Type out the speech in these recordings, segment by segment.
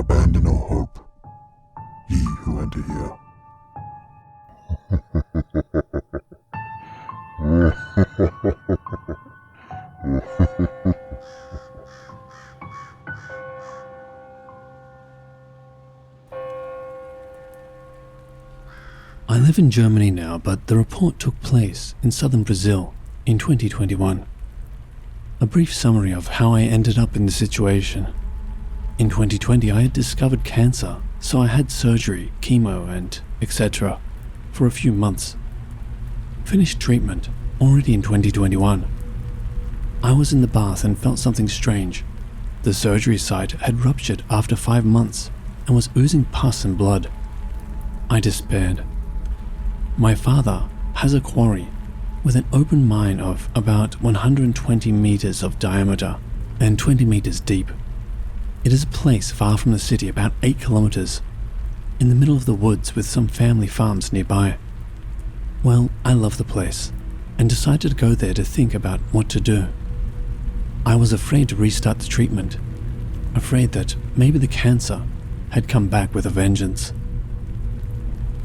abandon all hope, ye who enter here. I live in Germany now, but the report took place in southern Brazil in 2021. A brief summary of how I ended up in the situation. In 2020, I had discovered cancer, so I had surgery, chemo, and etc. for a few months. Finished treatment already in 2021. I was in the bath and felt something strange. The surgery site had ruptured after 5 months and was oozing pus and blood. I despaired. My father has a quarry with an open mine of about 120 meters of diameter and 20 meters deep. It is a place far from the city, about 8 kilometers, in the middle of the woods with some family farms nearby. Well, I love the place and decided to go there to think about what to do. I was afraid to restart the treatment, afraid that maybe the cancer had come back with a vengeance.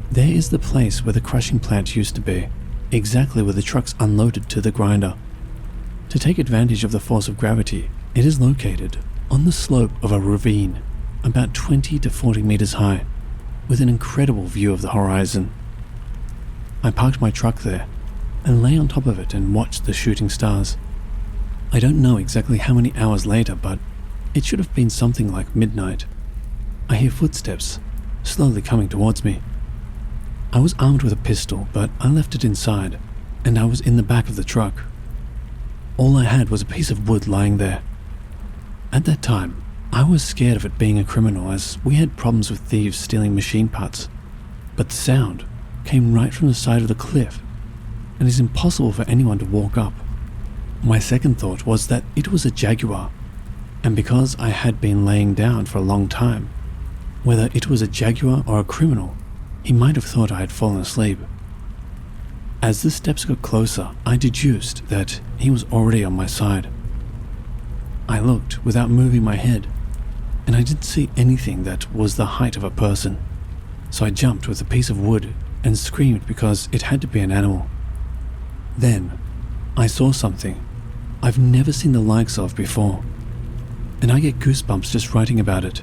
There is the place where the crushing plant used to be, exactly where the trucks unloaded to the grinder. To take advantage of the force of gravity, it is located on the slope of a ravine, about 20 to 40 meters high, with an incredible view of the horizon. I parked my truck there and lay on top of it and watched the shooting stars. I don't know exactly how many hours later, but it should have been something like midnight. I hear footsteps slowly coming towards me. I was armed with a pistol, but I left it inside, and I was in the back of the truck. All I had was a piece of wood lying there. At that time, I was scared of it being a criminal, as we had problems with thieves stealing machine parts. But the sound came right from the side of the cliff, and it's impossible for anyone to walk up. My second thought was that it was a jaguar, and because I had been laying down for a long time, whether it was a jaguar or a criminal, he might have thought I had fallen asleep. As the steps got closer, I deduced that he was already on my side. I looked without moving my head, and I didn't see anything that was the height of a person, so I jumped with a piece of wood and screamed because it had to be an animal. Then, I saw something I've never seen the likes of before, and I get goosebumps just writing about it.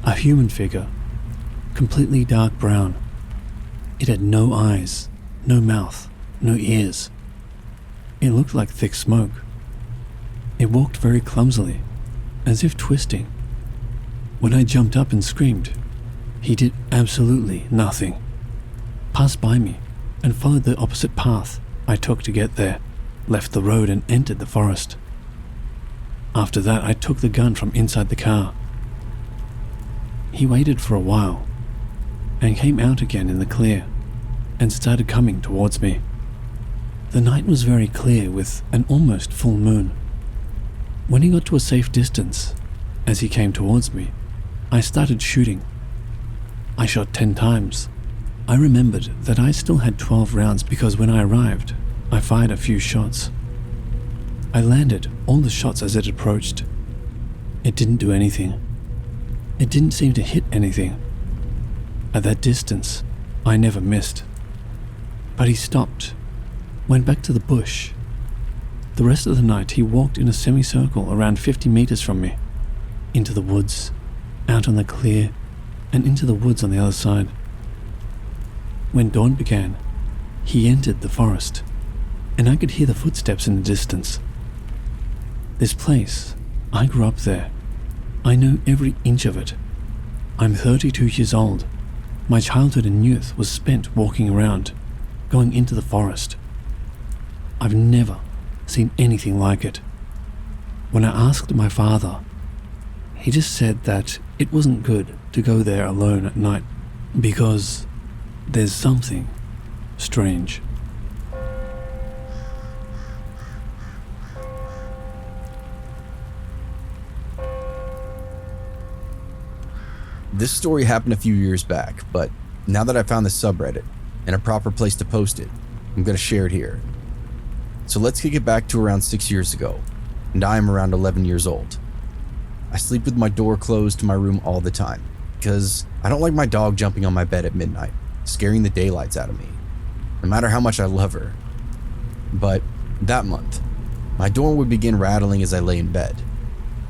A human figure, completely dark brown. It had no eyes, no mouth, no ears. It looked like thick smoke. It walked very clumsily, as if twisting. When I jumped up and screamed, he did absolutely nothing. Passed by me and followed the opposite path I took to get there, left the road and entered the forest. After that, I took the gun from inside the car. He waited for a while and came out again in the clear and started coming towards me. The night was very clear with an almost full moon. When he got to a safe distance, as he came towards me, I started shooting. I shot 10 times. I remembered that I still had 12 rounds because when I arrived, I fired a few shots. I landed all the shots as it approached. It didn't do anything. It didn't seem to hit anything. At that distance, I never missed. But he stopped, went back to the bush. The rest of the night he walked in a semicircle around 50 meters from me, into the woods, out on the clear, and into the woods on the other side. When dawn began, he entered the forest, and I could hear the footsteps in the distance. This place, I grew up there. I know every inch of it. I'm 32 years old. My childhood and youth was spent walking around, going into the forest. I've never seen anything like it. When I asked my father, he just said that it wasn't good to go there alone at night because there's something strange. This story happened a few years back, but now that I found the subreddit and a proper place to post it, I'm going to share it here. So let's kick it back to around 6 years ago, and I am around 11 years old. I sleep with my door closed to my room all the time because I don't like my dog jumping on my bed at midnight, scaring the daylights out of me, no matter how much I love her. But that month, my door would begin rattling as I lay in bed,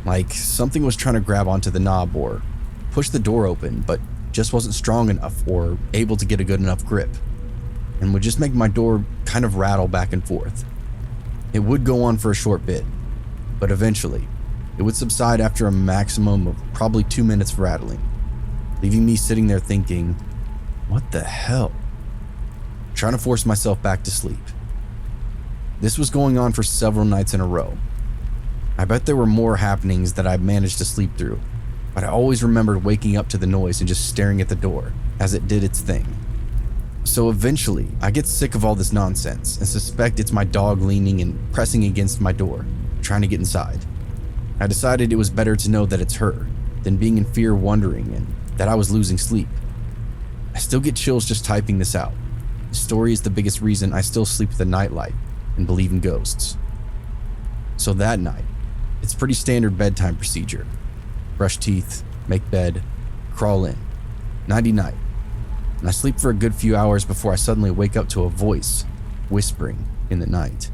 like something was trying to grab onto the knob or push the door open, but just wasn't strong enough or able to get a good enough grip, and would just make my door kind of rattle back and forth. It would go on for a short bit, but eventually, it would subside after a maximum of probably 2 minutes of rattling, leaving me sitting there thinking, what the hell? Trying to force myself back to sleep. This was going on for several nights in a row. I bet there were more happenings that I managed to sleep through, but I always remembered waking up to the noise and just staring at the door as it did its thing. So eventually, I get sick of all this nonsense and suspect it's my dog leaning and pressing against my door, trying to get inside. I decided it was better to know that it's her than being in fear wondering and that I was losing sleep. I still get chills just typing this out. The story is the biggest reason I still sleep with a nightlight and believe in ghosts. So that night, it's pretty standard bedtime procedure. Brush teeth, make bed, crawl in, nighty-night. And I sleep for a good few hours before I suddenly wake up to a voice whispering in the night.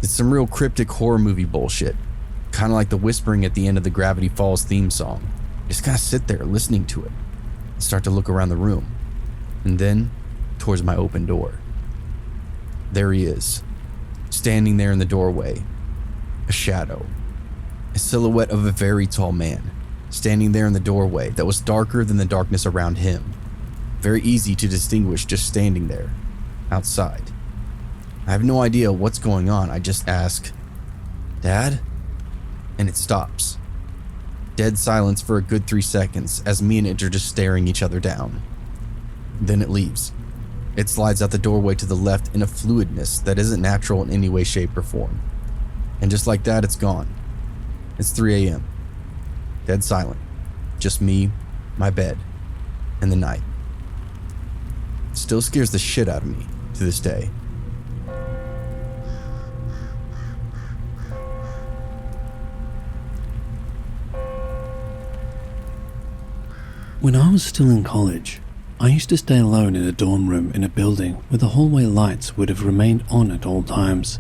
It's some real cryptic horror movie bullshit, kind of like the whispering at the end of the Gravity Falls theme song. Just kind of sit there listening to it and start to look around the room, and then towards my open door. There he is, standing there in the doorway, a shadow, a silhouette of a very tall man, standing there in the doorway that was darker than the darkness around him. Very easy to distinguish just standing there, outside. I have no idea what's going on. I just ask, "Dad?" And it stops. Dead silence for a good 3 seconds as me and it are just staring each other down. Then it leaves. It slides out the doorway to the left in a fluidness that isn't natural in any way, shape, or form. And just like that, it's gone. It's 3 a.m. Dead silent. Just me, my bed, and the night. It still scares the shit out of me to this day. When I was still in college, I used to stay alone in a dorm room in a building where the hallway lights would have remained on at all times.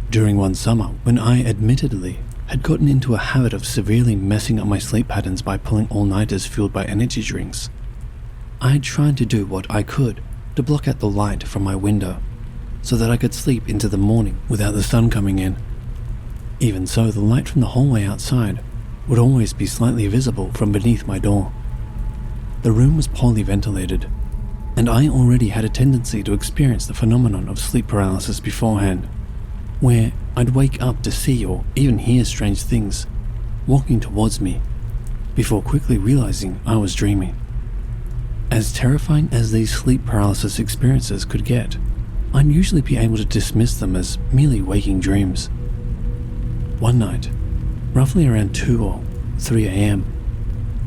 During one summer, when I admittedly had gotten into a habit of severely messing up my sleep patterns by pulling all-nighters fueled by energy drinks, I had tried to do what I could to block out the light from my window so that I could sleep into the morning without the sun coming in. Even so, the light from the hallway outside would always be slightly visible from beneath my door. The room was poorly ventilated, and I already had a tendency to experience the phenomenon of sleep paralysis beforehand, where I'd wake up to see or even hear strange things walking towards me before quickly realizing I was dreaming. As terrifying as these sleep paralysis experiences could get, I'd usually be able to dismiss them as merely waking dreams. One night, roughly around 2 or 3 a.m.,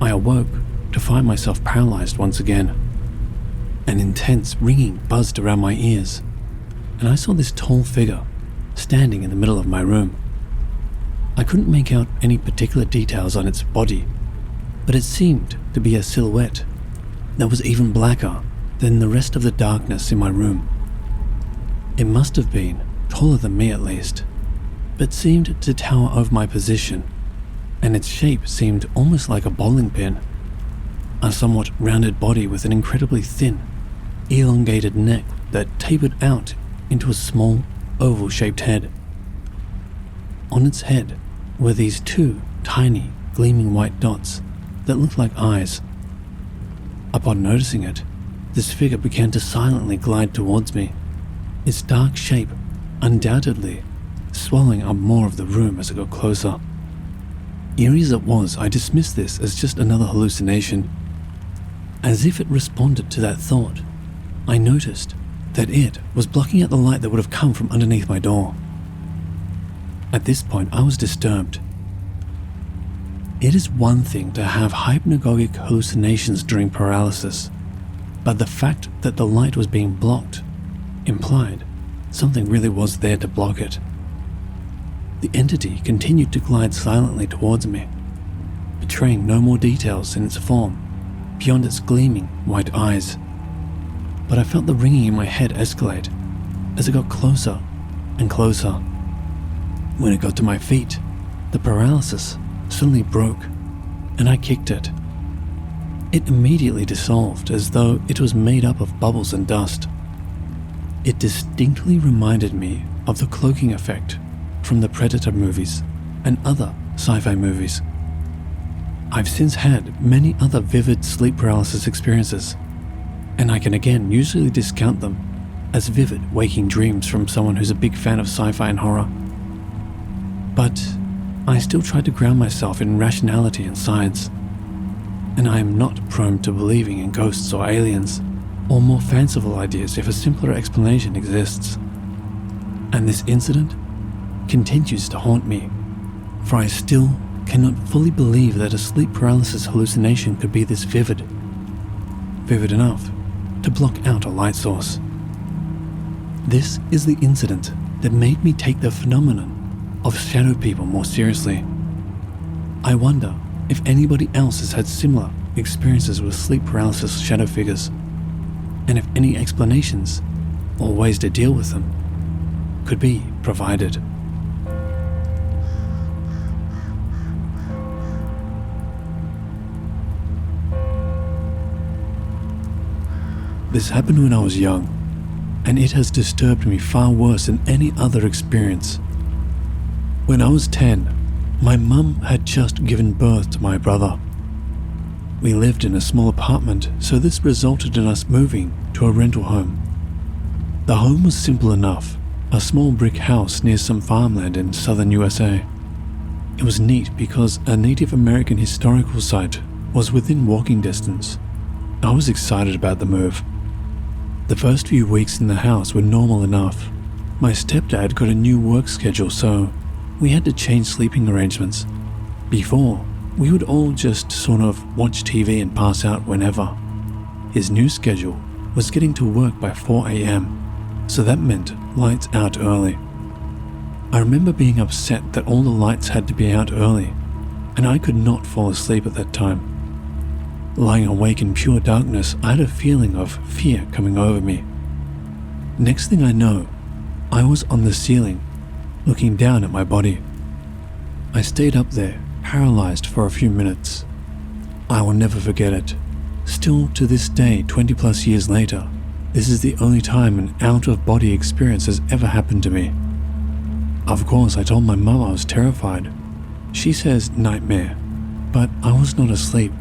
I awoke to find myself paralyzed once again. An intense ringing buzzed around my ears, and I saw this tall figure standing in the middle of my room. I couldn't make out any particular details on its body, but it seemed to be a silhouette that was even blacker than the rest of the darkness in my room. It must have been taller than me at least, but seemed to tower over my position, and its shape seemed almost like a bowling pin. A somewhat rounded body with an incredibly thin, elongated neck that tapered out into a small, oval-shaped head. On its head were these 2 tiny, gleaming white dots that looked like eyes. Upon noticing it, this figure began to silently glide towards me, its dark shape undoubtedly swallowing up more of the room as it got closer. Eerie as it was, I dismissed this as just another hallucination. As if it responded to that thought, I noticed that it was blocking out the light that would have come from underneath my door. At this point, I was disturbed. It is one thing to have hypnagogic hallucinations during paralysis, but the fact that the light was being blocked implied something really was there to block it. The entity continued to glide silently towards me, betraying no more details in its form, beyond its gleaming white eyes. But I felt the ringing in my head escalate as it got closer and closer. When it got to my feet, the paralysis suddenly broke, and I kicked it. It immediately dissolved as though it was made up of bubbles and dust. It distinctly reminded me of the cloaking effect from the Predator movies and other sci-fi movies. I've since had many other vivid sleep paralysis experiences, and I can again usually discount them as vivid waking dreams from someone who's a big fan of sci-fi and horror. But I still try to ground myself in rationality and science, and I am not prone to believing in ghosts or aliens, or more fanciful ideas if a simpler explanation exists. And this incident continues to haunt me, for I still cannot fully believe that a sleep paralysis hallucination could be this vivid enough to block out a light source. This is the incident that made me take the phenomenon of shadow people more seriously. I wonder if anybody else has had similar experiences with sleep paralysis shadow figures, and if any explanations or ways to deal with them could be provided. This happened when I was young, and it has disturbed me far worse than any other experience. When I was 10, my mum had just given birth to my brother. We lived in a small apartment, so this resulted in us moving to a rental home. The home was simple enough, a small brick house near some farmland in southern USA. It was neat because a Native American historical site was within walking distance. I was excited about the move. The first few weeks in the house were normal enough. My stepdad got a new work schedule, so we had to change sleeping arrangements. Before, we would all just sort of watch TV and pass out whenever. His new schedule was getting to work by 4 a.m, so that meant lights out early. I remember being upset that all the lights had to be out early, and I could not fall asleep at that time. Lying awake in pure darkness, I had a feeling of fear coming over me. Next thing I know, I was on the ceiling, looking down at my body. I stayed up there, paralyzed for a few minutes. I will never forget it. Still to this day, 20 plus years later, this is the only time an out-of-body experience has ever happened to me. Of course, I told my mum I was terrified. She says nightmare, but I was not asleep.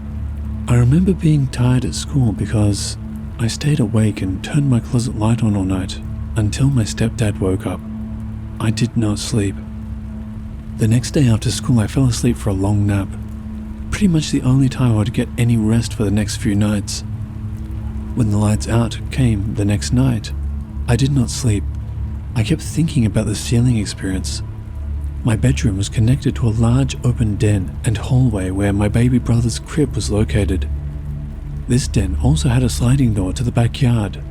I remember being tired at school because I stayed awake and turned my closet light on all night until my stepdad woke up. I did not sleep. The next day after school, I fell asleep for a long nap. Pretty much the only time I would get any rest for the next few nights. When the lights out came the next night, I did not sleep. I kept thinking about the ceiling experience. My bedroom was connected to a large open den and hallway where my baby brother's crib was located. This den also had a sliding door to the backyard.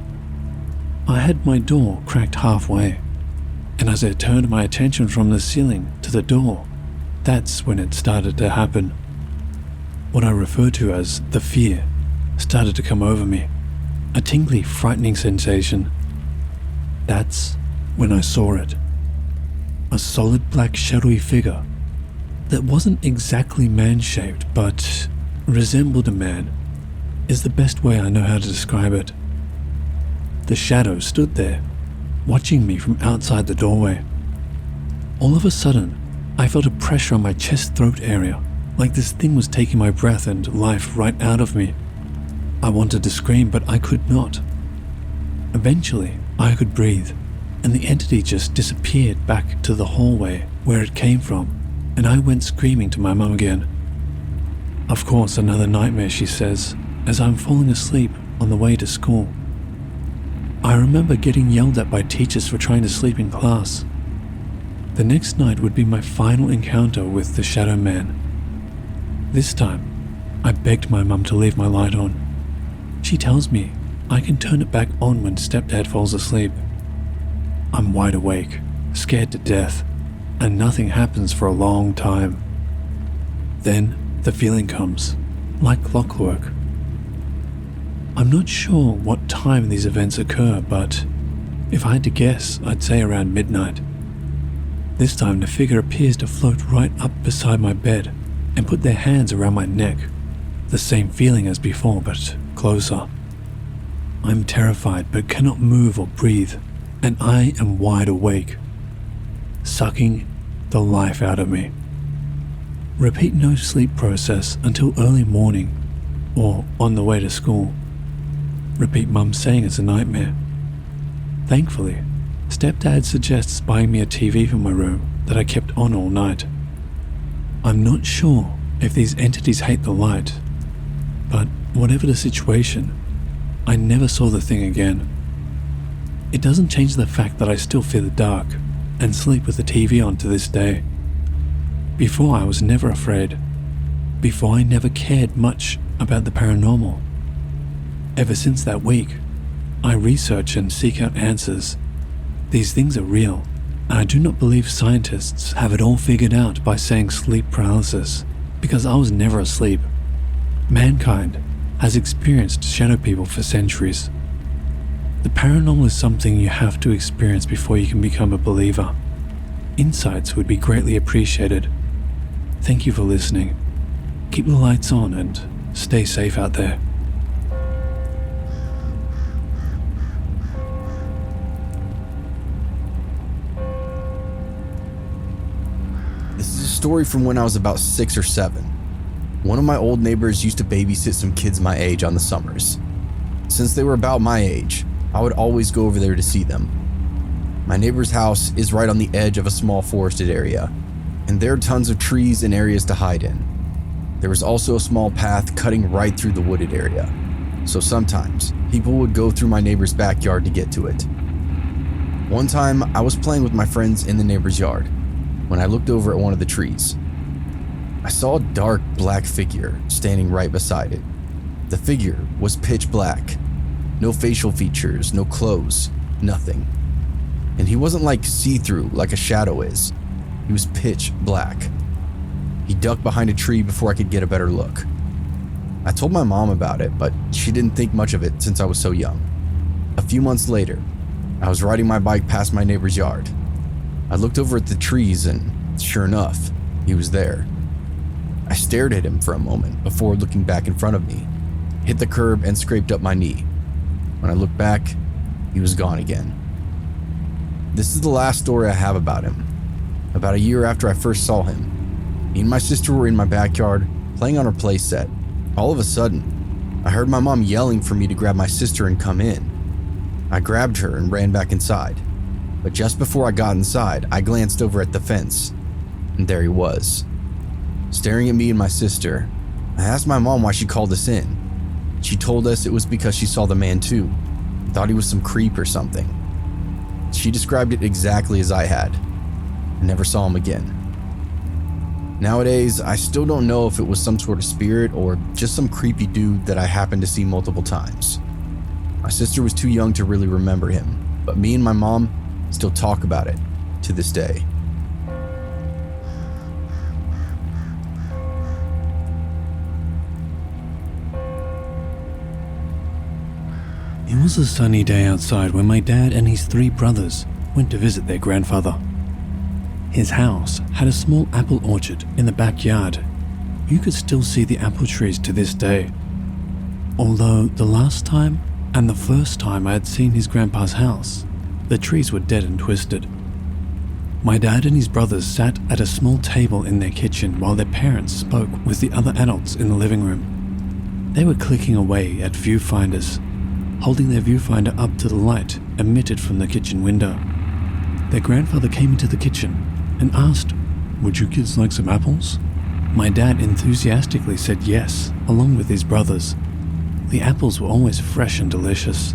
I had my door cracked halfway, and as I turned my attention from the ceiling to the door, that's when it started to happen. What I refer to as the fear started to come over me, a tingly, frightening sensation. That's when I saw it. A solid black shadowy figure that wasn't exactly man-shaped but resembled a man is the best way I know how to describe it. The shadow stood there, watching me from outside the doorway. All of a sudden, I felt a pressure on my chest-throat area, like this thing was taking my breath and life right out of me. I wanted to scream, but I could not. Eventually, I could breathe, and the entity just disappeared back to the hallway where it came from, and I went screaming to my mum again. Of course, another nightmare, she says, as I'm falling asleep on the way to school. I remember getting yelled at by teachers for trying to sleep in class. The next night would be my final encounter with the Shadow Man. This time, I begged my mum to leave my light on. She tells me I can turn it back on when stepdad falls asleep. I'm wide awake, scared to death, and nothing happens for a long time. Then, the feeling comes, like clockwork. I'm not sure what time these events occur, but if I had to guess, I'd say around midnight. This time the figure appears to float right up beside my bed and put their hands around my neck. The same feeling as before, but closer. I'm terrified but cannot move or breathe, and I am wide awake, sucking the life out of me. Repeat no sleep process until early morning or on the way to school. Repeat mum saying it's a nightmare. Thankfully, stepdad suggests buying me a TV for my room that I kept on all night. I'm not sure if these entities hate the light, but whatever the situation, I never saw the thing again. It doesn't change the fact that I still fear the dark and sleep with the TV on to this day. Before I was never afraid. Before I never cared much about the paranormal. Ever since that week, I research and seek out answers. These things are real, and I do not believe scientists have it all figured out by saying sleep paralysis, because I was never asleep. Mankind has experienced shadow people for centuries. The paranormal is something you have to experience before you can become a believer. Insights would be greatly appreciated. Thank you for listening. Keep the lights on and stay safe out there. This is a story from when I was about 6 or 7. One of my old neighbors used to babysit some kids my age on the summers. Since they were about my age, I would always go over there to see them. My neighbor's house is right on the edge of a small forested area, and there are tons of trees and areas to hide in. There was also a small path cutting right through the wooded area, so sometimes people would go through my neighbor's backyard to get to it. One time, I was playing with my friends in the neighbor's yard when I looked over at one of the trees. I saw a dark black figure standing right beside it. The figure was pitch black. No facial features, no clothes, nothing. And he wasn't like see-through like a shadow is. He was pitch black. He ducked behind a tree before I could get a better look. I told my mom about it, but she didn't think much of it since I was so young. A few months later, I was riding my bike past my neighbor's yard. I looked over at the trees and, sure enough, he was there. I stared at him for a moment before looking back in front of me, hit the curb and scraped up my knee. When I looked back, he was gone again. This is the last story I have about him. About a year after I first saw him, me and my sister were in my backyard playing on her play set. All of a sudden, I heard my mom yelling for me to grab my sister and come in. I grabbed her and ran back inside, but just before I got inside, I glanced over at the fence, and there he was, staring at me and my sister. I asked my mom why she called us in. She told us it was because she saw the man too, thought he was some creep or something. She described it exactly as I had. I never saw him again. Nowadays, I still don't know if it was some sort of spirit or just some creepy dude that I happened to see multiple times. My sister was too young to really remember him, but me and my mom still talk about it to this day. It was a sunny day outside when my dad and his 3 brothers went to visit their grandfather. His house had a small apple orchard in the backyard. You could still see the apple trees to this day. Although the last time and the first time I had seen his grandpa's house, the trees were dead and twisted. My dad and his brothers sat at a small table in their kitchen while their parents spoke with the other adults in the living room. They were clicking away at viewfinders, holding their viewfinder up to the light emitted from the kitchen window. Their grandfather came into the kitchen and asked, "Would you kids like some apples?" My dad enthusiastically said yes, along with his brothers. The apples were always fresh and delicious.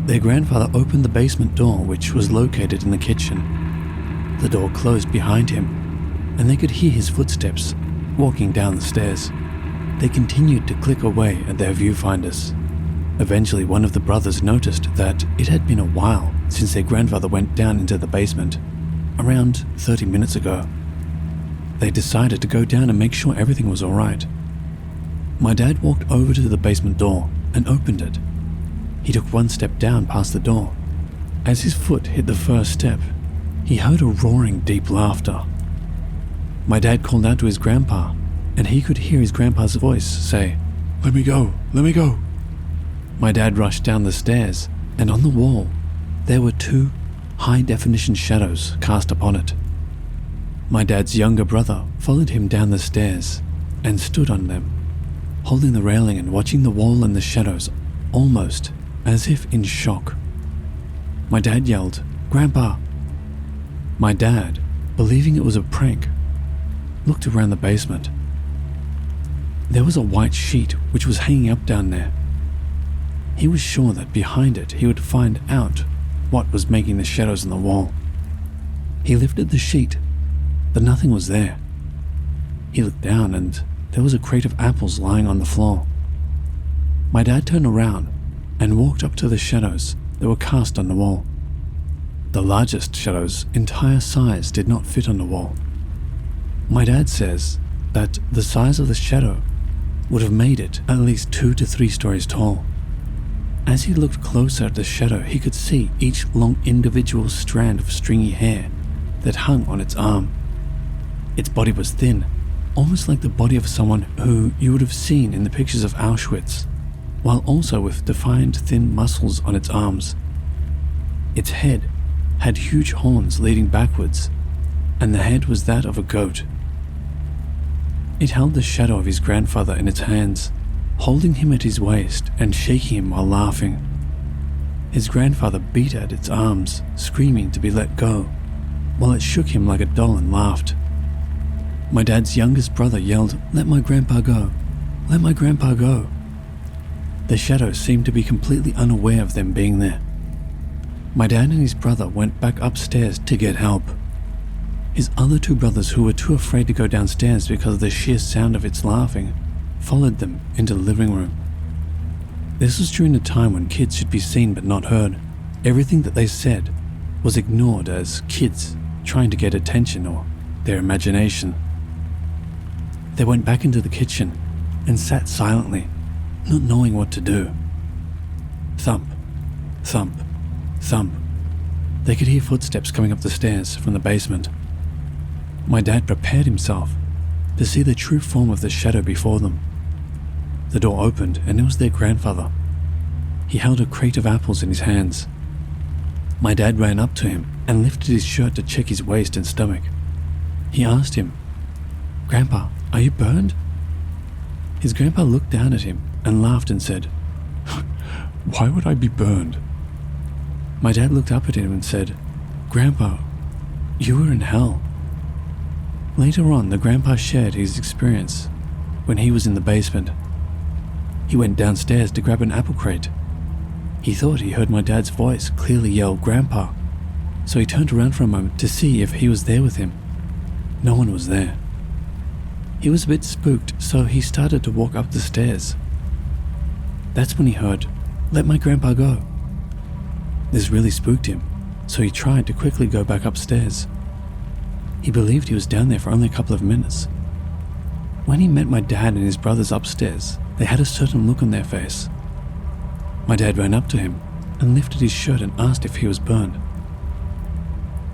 Their grandfather opened the basement door, which was located in the kitchen. The door closed behind him, and they could hear his footsteps walking down the stairs. They continued to click away at their viewfinders. Eventually, one of the brothers noticed that it had been a while since their grandfather went down into the basement, around 30 minutes ago. they decided to go down and make sure everything was alright. My dad walked over to the basement door and opened it. He took one step down past the door. As his foot hit the first step, he heard a roaring deep laughter. My dad called out to his grandpa, and he could hear his grandpa's voice say, "Let me go, let me go." My dad rushed down the stairs, and on the wall, there were 2 high-definition shadows cast upon it. My dad's younger brother followed him down the stairs and stood on them, holding the railing and watching the wall and the shadows, almost as if in shock. My dad yelled, "Grandpa!" My dad, believing it was a prank, looked around the basement. There was a white sheet which was hanging up down there. He was sure that behind it he would find out what was making the shadows on the wall. He lifted the sheet, but nothing was there. He looked down and there was a crate of apples lying on the floor. My dad turned around and walked up to the shadows that were cast on the wall. The largest shadow's entire size did not fit on the wall. My dad says that the size of the shadow would have made it at least 2 to 3 stories tall. As he looked closer at the shadow, he could see each long individual strand of stringy hair that hung on its arm. Its body was thin, almost like the body of someone who you would have seen in the pictures of Auschwitz, while also with defined thin muscles on its arms. Its head had huge horns leading backwards, and the head was that of a goat. It held the shadow of his grandfather in its hands, holding him at his waist and shaking him while laughing. His grandfather beat at its arms, screaming to be let go, while it shook him like a doll and laughed. My dad's youngest brother yelled, "Let my grandpa go! Let my grandpa go!" The shadow seemed to be completely unaware of them being there. My dad and his brother went back upstairs to get help. His other 2 brothers, who were too afraid to go downstairs because of the sheer sound of its laughing, followed them into the living room. This was during a time when kids should be seen but not heard. Everything that they said was ignored as kids trying to get attention or their imagination. They went back into the kitchen and sat silently, not knowing what to do. Thump, thump, thump. They could hear footsteps coming up the stairs from the basement. My dad prepared himself to see the true form of the shadow before them. The door opened and it was their grandfather. He held a crate of apples in his hands. My dad ran up to him and lifted his shirt to check his waist and stomach. He asked him, "Grandpa, are you burned?" His grandpa looked down at him and laughed and said, "Why would I be burned?" My dad looked up at him and said, "Grandpa, you were in hell." Later on, the grandpa shared his experience when he was in the basement. He went downstairs to grab an apple crate. He thought he heard my dad's voice clearly yell, "Grandpa," so he turned around for a moment to see if he was there with him. No one was there. He was a bit spooked, so he started to walk up the stairs. That's when he heard, "Let my grandpa go." This really spooked him, so he tried to quickly go back upstairs. He believed he was down there for only a couple of minutes. When he met my dad and his brothers upstairs, they had a certain look on their face. My dad ran up to him and lifted his shirt and asked if he was burned.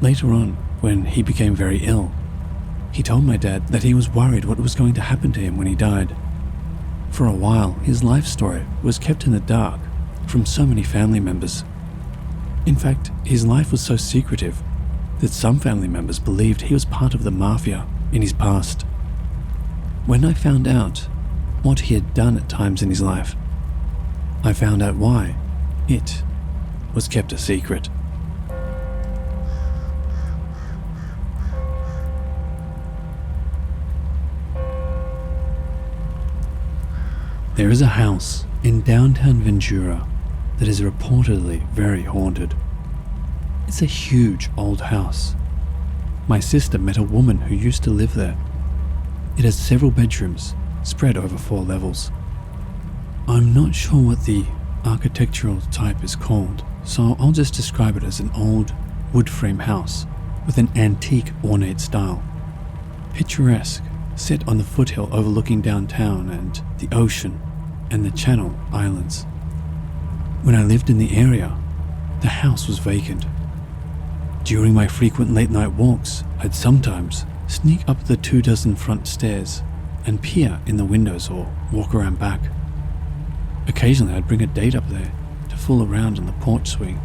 Later on, when he became very ill, he told my dad that he was worried what was going to happen to him when he died. For a while, his life story was kept in the dark from so many family members. In fact, his life was so secretive that some family members believed he was part of the mafia in his past. When I found out what he had done at times in his life, I found out why it was kept a secret. There is a house in downtown Ventura that is reportedly very haunted. It's a huge old house. My sister met a woman who used to live there. It has several bedrooms spread over 4 levels. I'm not sure what the architectural type is called, so I'll just describe it as an old wood frame house with an antique ornate style. picturesque, set on the foothill overlooking downtown and the ocean and the Channel Islands. When I lived in the area, the house was vacant. During my frequent late-night walks, I'd sometimes sneak up the 24 front stairs and peer in the windows or walk around back. Occasionally I'd bring a date up there to fool around on the porch swing.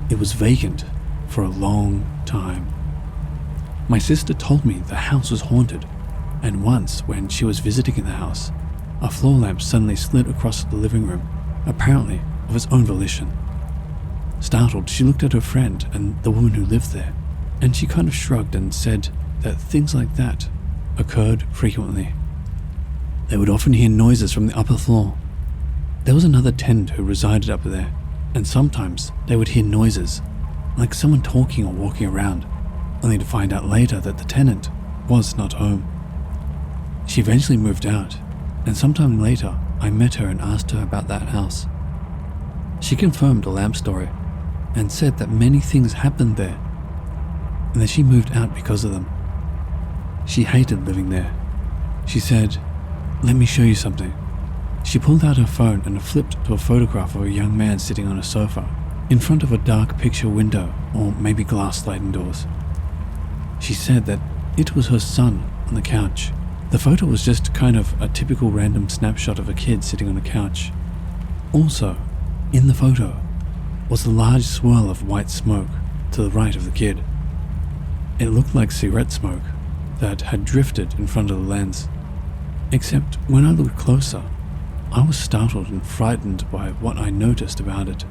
It was vacant for a long time. My sister told me the house was haunted, and once when she was visiting in the house, a floor lamp suddenly slid across the living room, apparently of its own volition. Startled, she looked at her friend and the woman who lived there, and she kind of shrugged and said that things like that occurred frequently. They would often hear noises from the upper floor. There was another tenant who resided up there, and sometimes they would hear noises, like someone talking or walking around, only to find out later that the tenant was not home. She eventually moved out, and sometime later I met her and asked her about that house. She confirmed the lamp story and said that many things happened there, and that she moved out because of them. She hated living there. She said, "Let me show you something." She pulled out her phone and flipped to a photograph of a young man sitting on a sofa in front of a dark picture window or maybe glass sliding doors. She said that it was her son on the couch. The photo was just kind of a typical random snapshot of a kid sitting on a couch. Also, in the photo was a large swirl of white smoke to the right of the kid. It looked like cigarette smoke that had drifted in front of the lens. Except when I looked closer, I was startled and frightened by what I noticed about it.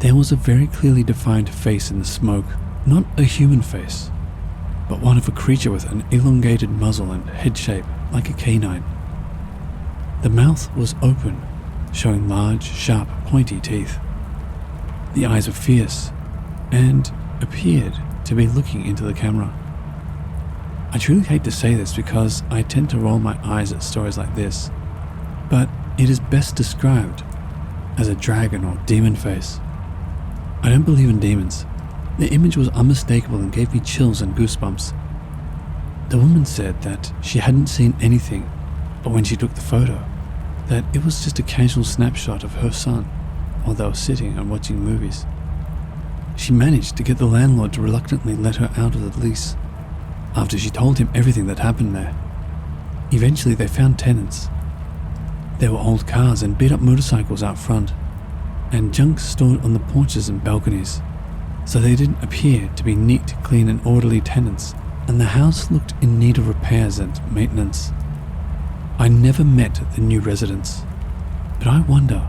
There was a very clearly defined face in the smoke, not a human face, but one of a creature with an elongated muzzle and head shape like a canine. The mouth was open, showing large, sharp, pointy teeth. The eyes were fierce and appeared to be looking into the camera. I truly hate to say this because I tend to roll my eyes at stories like this, but it is best described as a dragon or demon face. I don't believe in demons. The image was unmistakable and gave me chills and goosebumps. The woman said that she hadn't seen anything, but when she took the photo, that it was just a casual snapshot of her son while they were sitting and watching movies. She managed to get the landlord to reluctantly let her out of the lease after she told him everything that happened there. Eventually they found tenants. There were old cars and beat-up motorcycles out front, and junk stored on the porches and balconies, so they didn't appear to be neat, clean and orderly tenants, and the house looked in need of repairs and maintenance. I never met the new residents, but I wonder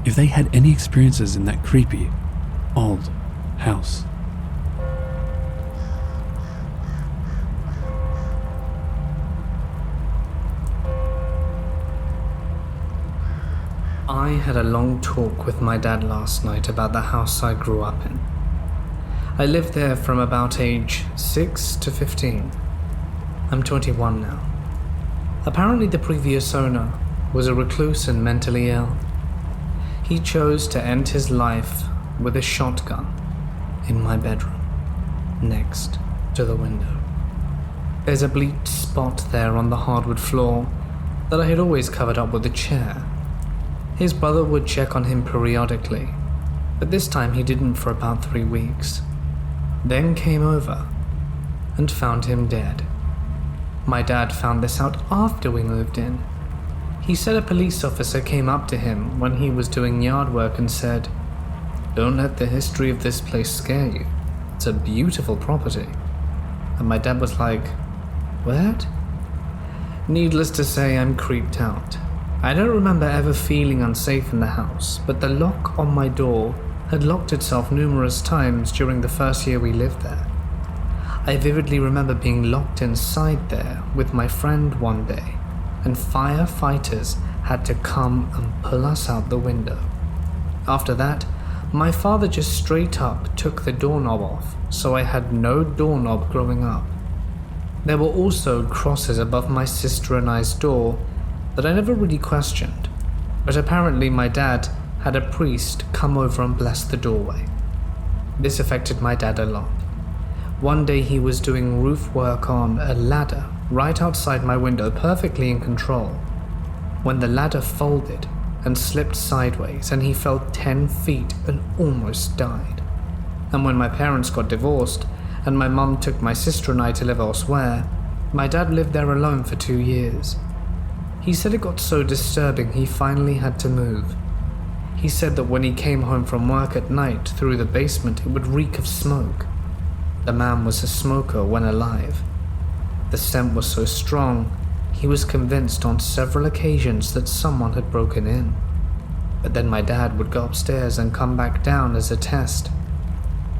if they had any experiences in that creepy, old house. I had a long talk with my dad last night about the house I grew up in. I lived there from about age 6 to 15. I'm 21 now. Apparently the previous owner was a recluse and mentally ill. He chose to end his life with a shotgun in my bedroom, next to the window. There's a bleached spot there on the hardwood floor that I had always covered up with a chair. His brother would check on him periodically, but this time he didn't for about 3 weeks. Then came over and found him dead. My dad found this out after we moved in. He said a police officer came up to him when he was doing yard work and said, "Don't let the history of this place scare you. It's a beautiful property." And my dad was like, "What?" Needless to say, I'm creeped out. I don't remember ever feeling unsafe in the house, but the lock on my door had locked itself numerous times during the first year we lived there. I vividly remember being locked inside there with my friend one day, and firefighters had to come and pull us out the window. After that, my father just straight up took the doorknob off, so I had no doorknob growing up. There were also crosses above my sister and I's door that I never really questioned, but apparently my dad had a priest come over and bless the doorway. This affected my dad a lot. One day he was doing roof work on a ladder right outside my window, perfectly in control, when the ladder folded and slipped sideways and he fell 10 feet and almost died. And when my parents got divorced and my mum took my sister and I to live elsewhere, my dad lived there alone for 2 years. He said it got so disturbing he finally had to move. He said that when he came home from work at night through the basement, it would reek of smoke. The man was a smoker when alive. The scent was so strong, he was convinced on several occasions that someone had broken in. But then my dad would go upstairs and come back down as a test,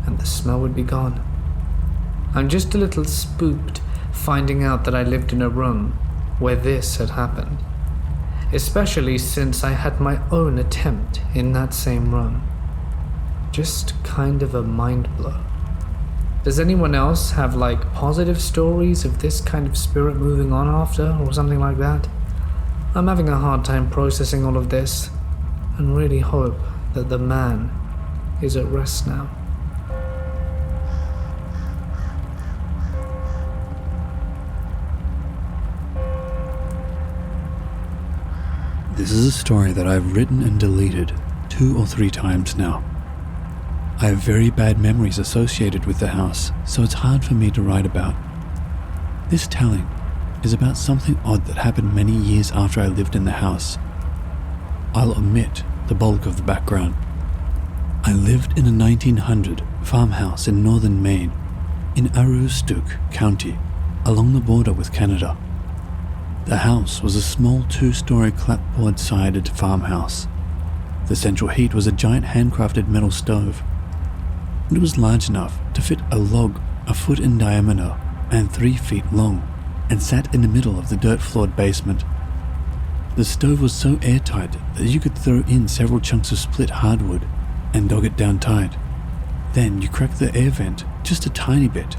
and the smell would be gone. I'm just a little spooked finding out that I lived in a room where this had happened, especially since I had my own attempt in that same room. Just kind of a mind blow. Does anyone else have positive stories of this kind of spirit moving on after or something like that? I'm having a hard time processing all of this and really hope that the man is at rest now. This is a story that I've written and deleted 2 or 3 times now. I have very bad memories associated with the house, so it's hard for me to write about. This telling is about something odd that happened many years after I lived in the house. I'll omit the bulk of the background. I lived in a 1900 farmhouse in northern Maine, in Aroostook County, along the border with Canada. The house was a small 2-story clapboard-sided farmhouse. The central heat was a giant handcrafted metal stove. It was large enough to fit a log 1 foot in diameter and 3 feet long, and sat in the middle of the dirt-floored basement. The stove was so airtight that you could throw in several chunks of split hardwood and dog it down tight. Then you crack the air vent just a tiny bit,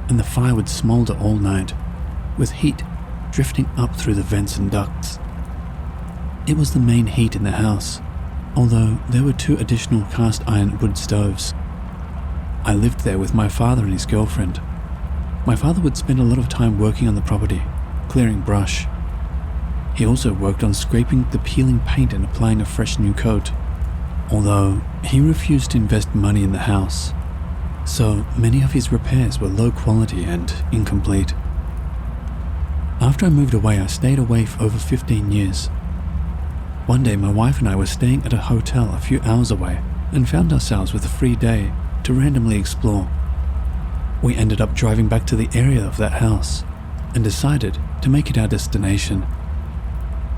and the fire would smolder all night, with heat drifting up through the vents and ducts. It was the main heat in the house, although there were 2 additional cast iron wood stoves. I lived there with my father and his girlfriend. My father would spend a lot of time working on the property, clearing brush. He also worked on scraping the peeling paint and applying a fresh new coat, although he refused to invest money in the house, so many of his repairs were low quality and incomplete. After I moved away, I stayed away for over 15 years. One day my wife and I were staying at a hotel a few hours away and found ourselves with a free day to randomly explore. We ended up driving back to the area of that house and decided to make it our destination.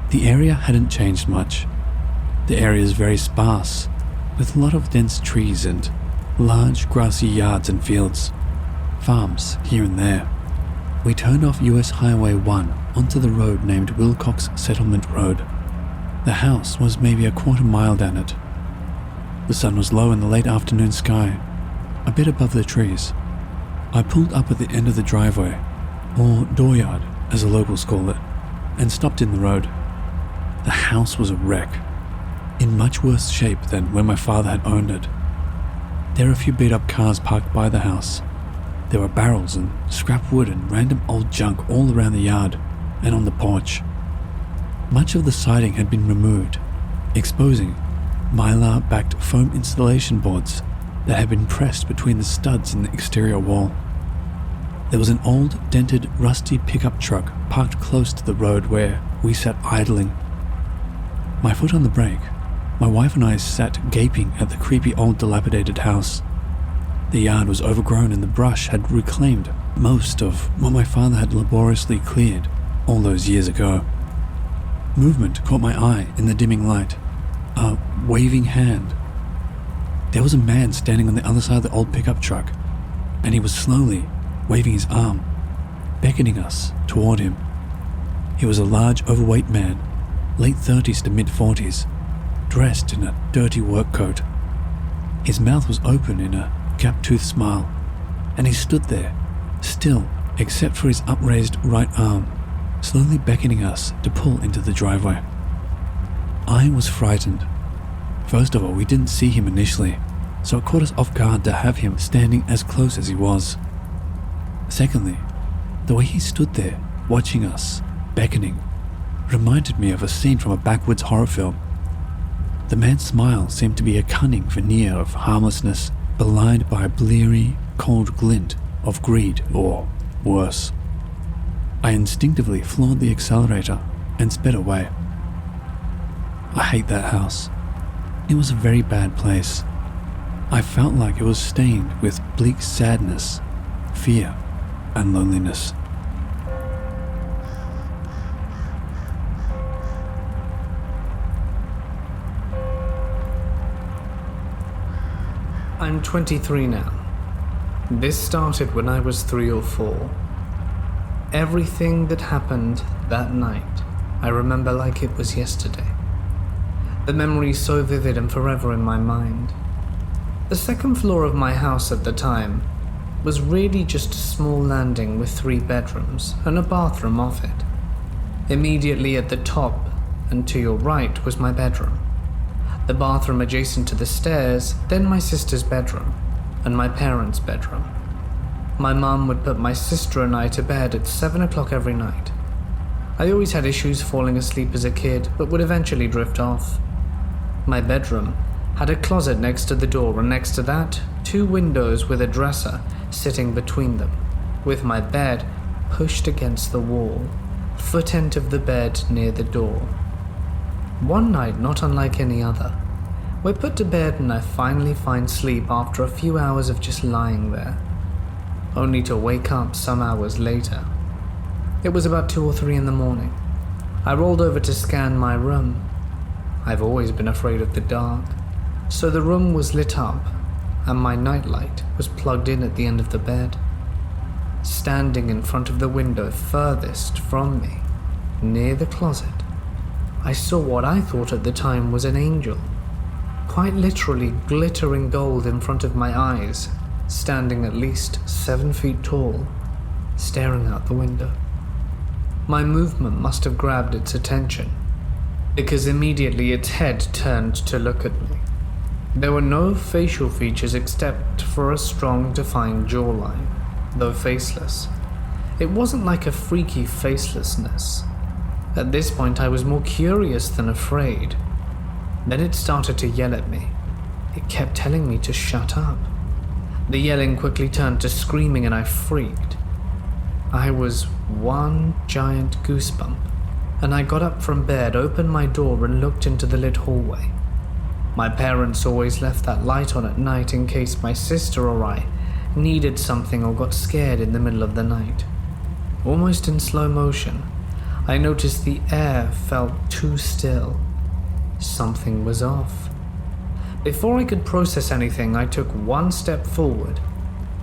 The area hadn't changed much. The area is very sparse, with a lot of dense trees and large grassy yards and fields, farms here and there. We turned off US Highway 1 onto the road named Wilcox Settlement Road. The house was maybe a quarter mile down it. The sun was low in the late afternoon sky, a bit above the trees. I pulled up at the end of the driveway, or dooryard as the locals call it, and stopped in the road. The house was a wreck, in much worse shape than when my father had owned it. There were a few beat-up cars parked by the house. There were barrels and scrap wood and random old junk all around the yard and on the porch. Much of the siding had been removed, exposing mylar-backed foam installation boards that had been pressed between the studs in the exterior wall. There was an old, dented, rusty pickup truck parked close to the road where we sat idling. My foot on the brake, my wife and I sat gaping at the creepy old dilapidated house. The yard was overgrown and the brush had reclaimed most of what my father had laboriously cleared all those years ago. Movement caught my eye in the dimming light. A waving hand. There was a man standing on the other side of the old pickup truck, and he was slowly waving his arm, beckoning us toward him. He was a large, overweight man, late 30s to mid-40s, dressed in a dirty work coat. His mouth was open in a gap-toothed smile, and he stood there, still except for his upraised right arm, slowly beckoning us to pull into the driveway. I was frightened. First of all, we didn't see him initially, so it caught us off guard to have him standing as close as he was. Secondly, the way he stood there, watching us, beckoning, reminded me of a scene from a backwoods horror film. The man's smile seemed to be a cunning veneer of harmlessness, belied by a bleary, cold glint of greed or worse. I instinctively floored the accelerator and sped away. I hate that house. It was a very bad place. I felt like it was stained with bleak sadness, fear, and loneliness. I'm 23 now. This started when I was 3 or 4. Everything that happened that night, I remember like it was yesterday. The memory is so vivid and forever in my mind. The second floor of my house at the time was really just a small landing with 3 bedrooms and a bathroom off it. Immediately at the top and to your right was my bedroom. The bathroom adjacent to the stairs, then my sister's bedroom, and my parents' bedroom. My mum would put my sister and I to bed at 7 o'clock every night. I always had issues falling asleep as a kid, but would eventually drift off. My bedroom had a closet next to the door, and next to that, 2 windows with a dresser sitting between them, with my bed pushed against the wall, foot end of the bed near the door. One night, not unlike any other, we're put to bed and I finally find sleep after a few hours of just lying there, only to wake up some hours later. It was about 2 or 3 in the morning. I rolled over to scan my room. I've always been afraid of the dark, so the room was lit up and my nightlight was plugged in at the end of the bed. Standing in front of the window furthest from me, near the closet, I saw what I thought at the time was an angel, quite literally glittering gold in front of my eyes, standing at least 7 feet tall, staring out the window. My movement must have grabbed its attention, because immediately its head turned to look at me. There were no facial features except for a strong, defined jawline, though faceless. It wasn't like a freaky facelessness. At this point, I was more curious than afraid. Then it started to yell at me. It kept telling me to shut up. The yelling quickly turned to screaming and I freaked. I was one giant goosebump, and I got up from bed, opened my door and looked into the lit hallway. My parents always left that light on at night in case my sister or I needed something or got scared in the middle of the night. Almost in slow motion, I noticed the air felt too still. Something was off. Before I could process anything, I took 1 step forward,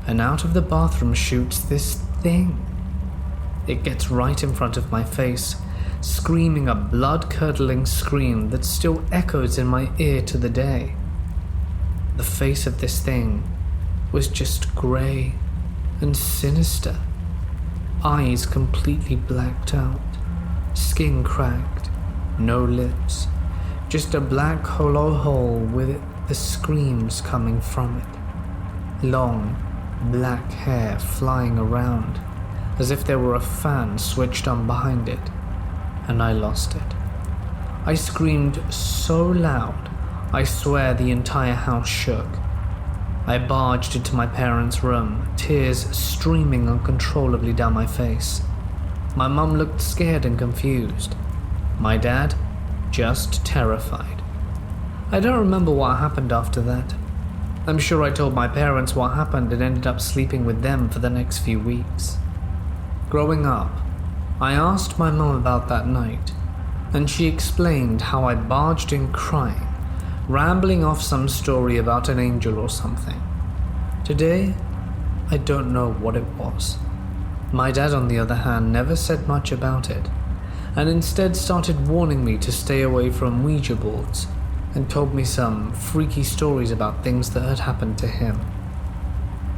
and out of the bathroom shoots this thing. It gets right in front of my face, screaming a blood-curdling scream that still echoes in my ear to the day. The face of this thing was just grey and sinister, eyes completely blacked out, skin cracked, no lips, just a black hollow hole with the screams coming from it. Long, black hair flying around, as if there were a fan switched on behind it, and I lost it. I screamed so loud, I swear the entire house shook. I barged into my parents' room, tears streaming uncontrollably down my face. My mum looked scared and confused. My dad, just terrified. I don't remember what happened after that. I'm sure I told my parents what happened and ended up sleeping with them for the next few weeks. Growing up, I asked my mum about that night, and she explained how I barged in crying, rambling off some story about an angel or something. Today, I don't know what it was. My dad, on the other hand, never said much about it, and instead started warning me to stay away from Ouija boards, and told me some freaky stories about things that had happened to him.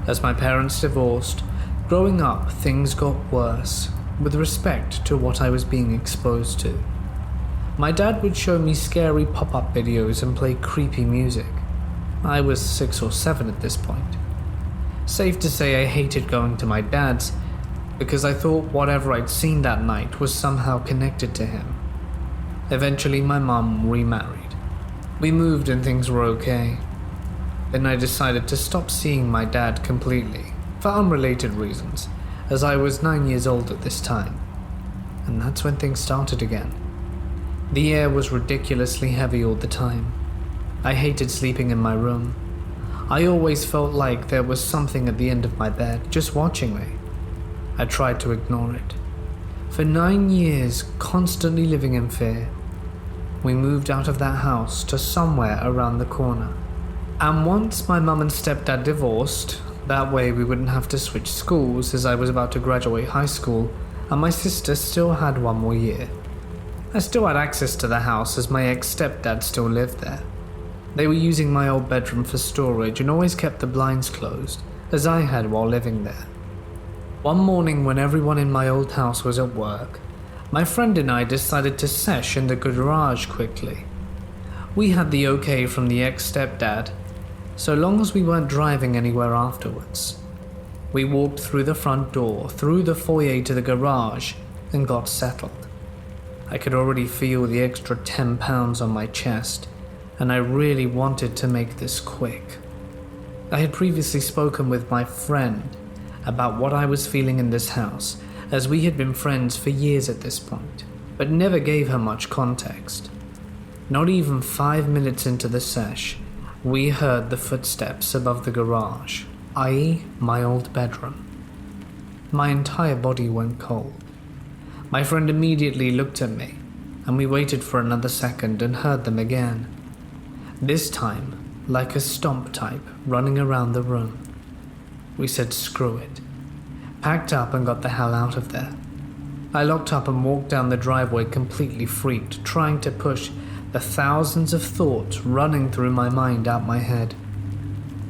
As my parents divorced, growing up, things got worse with respect to what I was being exposed to. My dad would show me scary pop-up videos and play creepy music. I was 6 or 7 at this point. Safe to say I hated going to my dad's because I thought whatever I'd seen that night was somehow connected to him. Eventually my mum remarried. We moved and things were okay. Then I decided to stop seeing my dad completely, for unrelated reasons, as I was 9 years old at this time. And that's when things started again. The air was ridiculously heavy all the time. I hated sleeping in my room. I always felt like there was something at the end of my bed, just watching me. I tried to ignore it. For 9 years, constantly living in fear, we moved out of that house to somewhere around the corner. And once my mum and stepdad divorced, that way we wouldn't have to switch schools as I was about to graduate high school and my sister still had 1 more year. I still had access to the house as my ex-stepdad still lived there. They were using my old bedroom for storage and always kept the blinds closed, as I had while living there. One morning when everyone in my old house was at work, my friend and I decided to sesh in the garage quickly. We had the okay from the ex-stepdad, so long as we weren't driving anywhere afterwards. We walked through the front door, through the foyer to the garage, and got settled. I could already feel the extra 10 pounds on my chest, and I really wanted to make this quick. I had previously spoken with my friend about what I was feeling in this house, as we had been friends for years at this point, but never gave her much context. Not even 5 minutes into the sesh, we heard the footsteps above the garage, i.e. my old bedroom. My entire body went cold. My friend immediately looked at me, and we waited for another second and heard them again. This time, like a stomp type running around the room. We said screw it, packed up and got the hell out of there. I locked up and walked down the driveway completely freaked, trying to push the thousands of thoughts running through my mind out my head.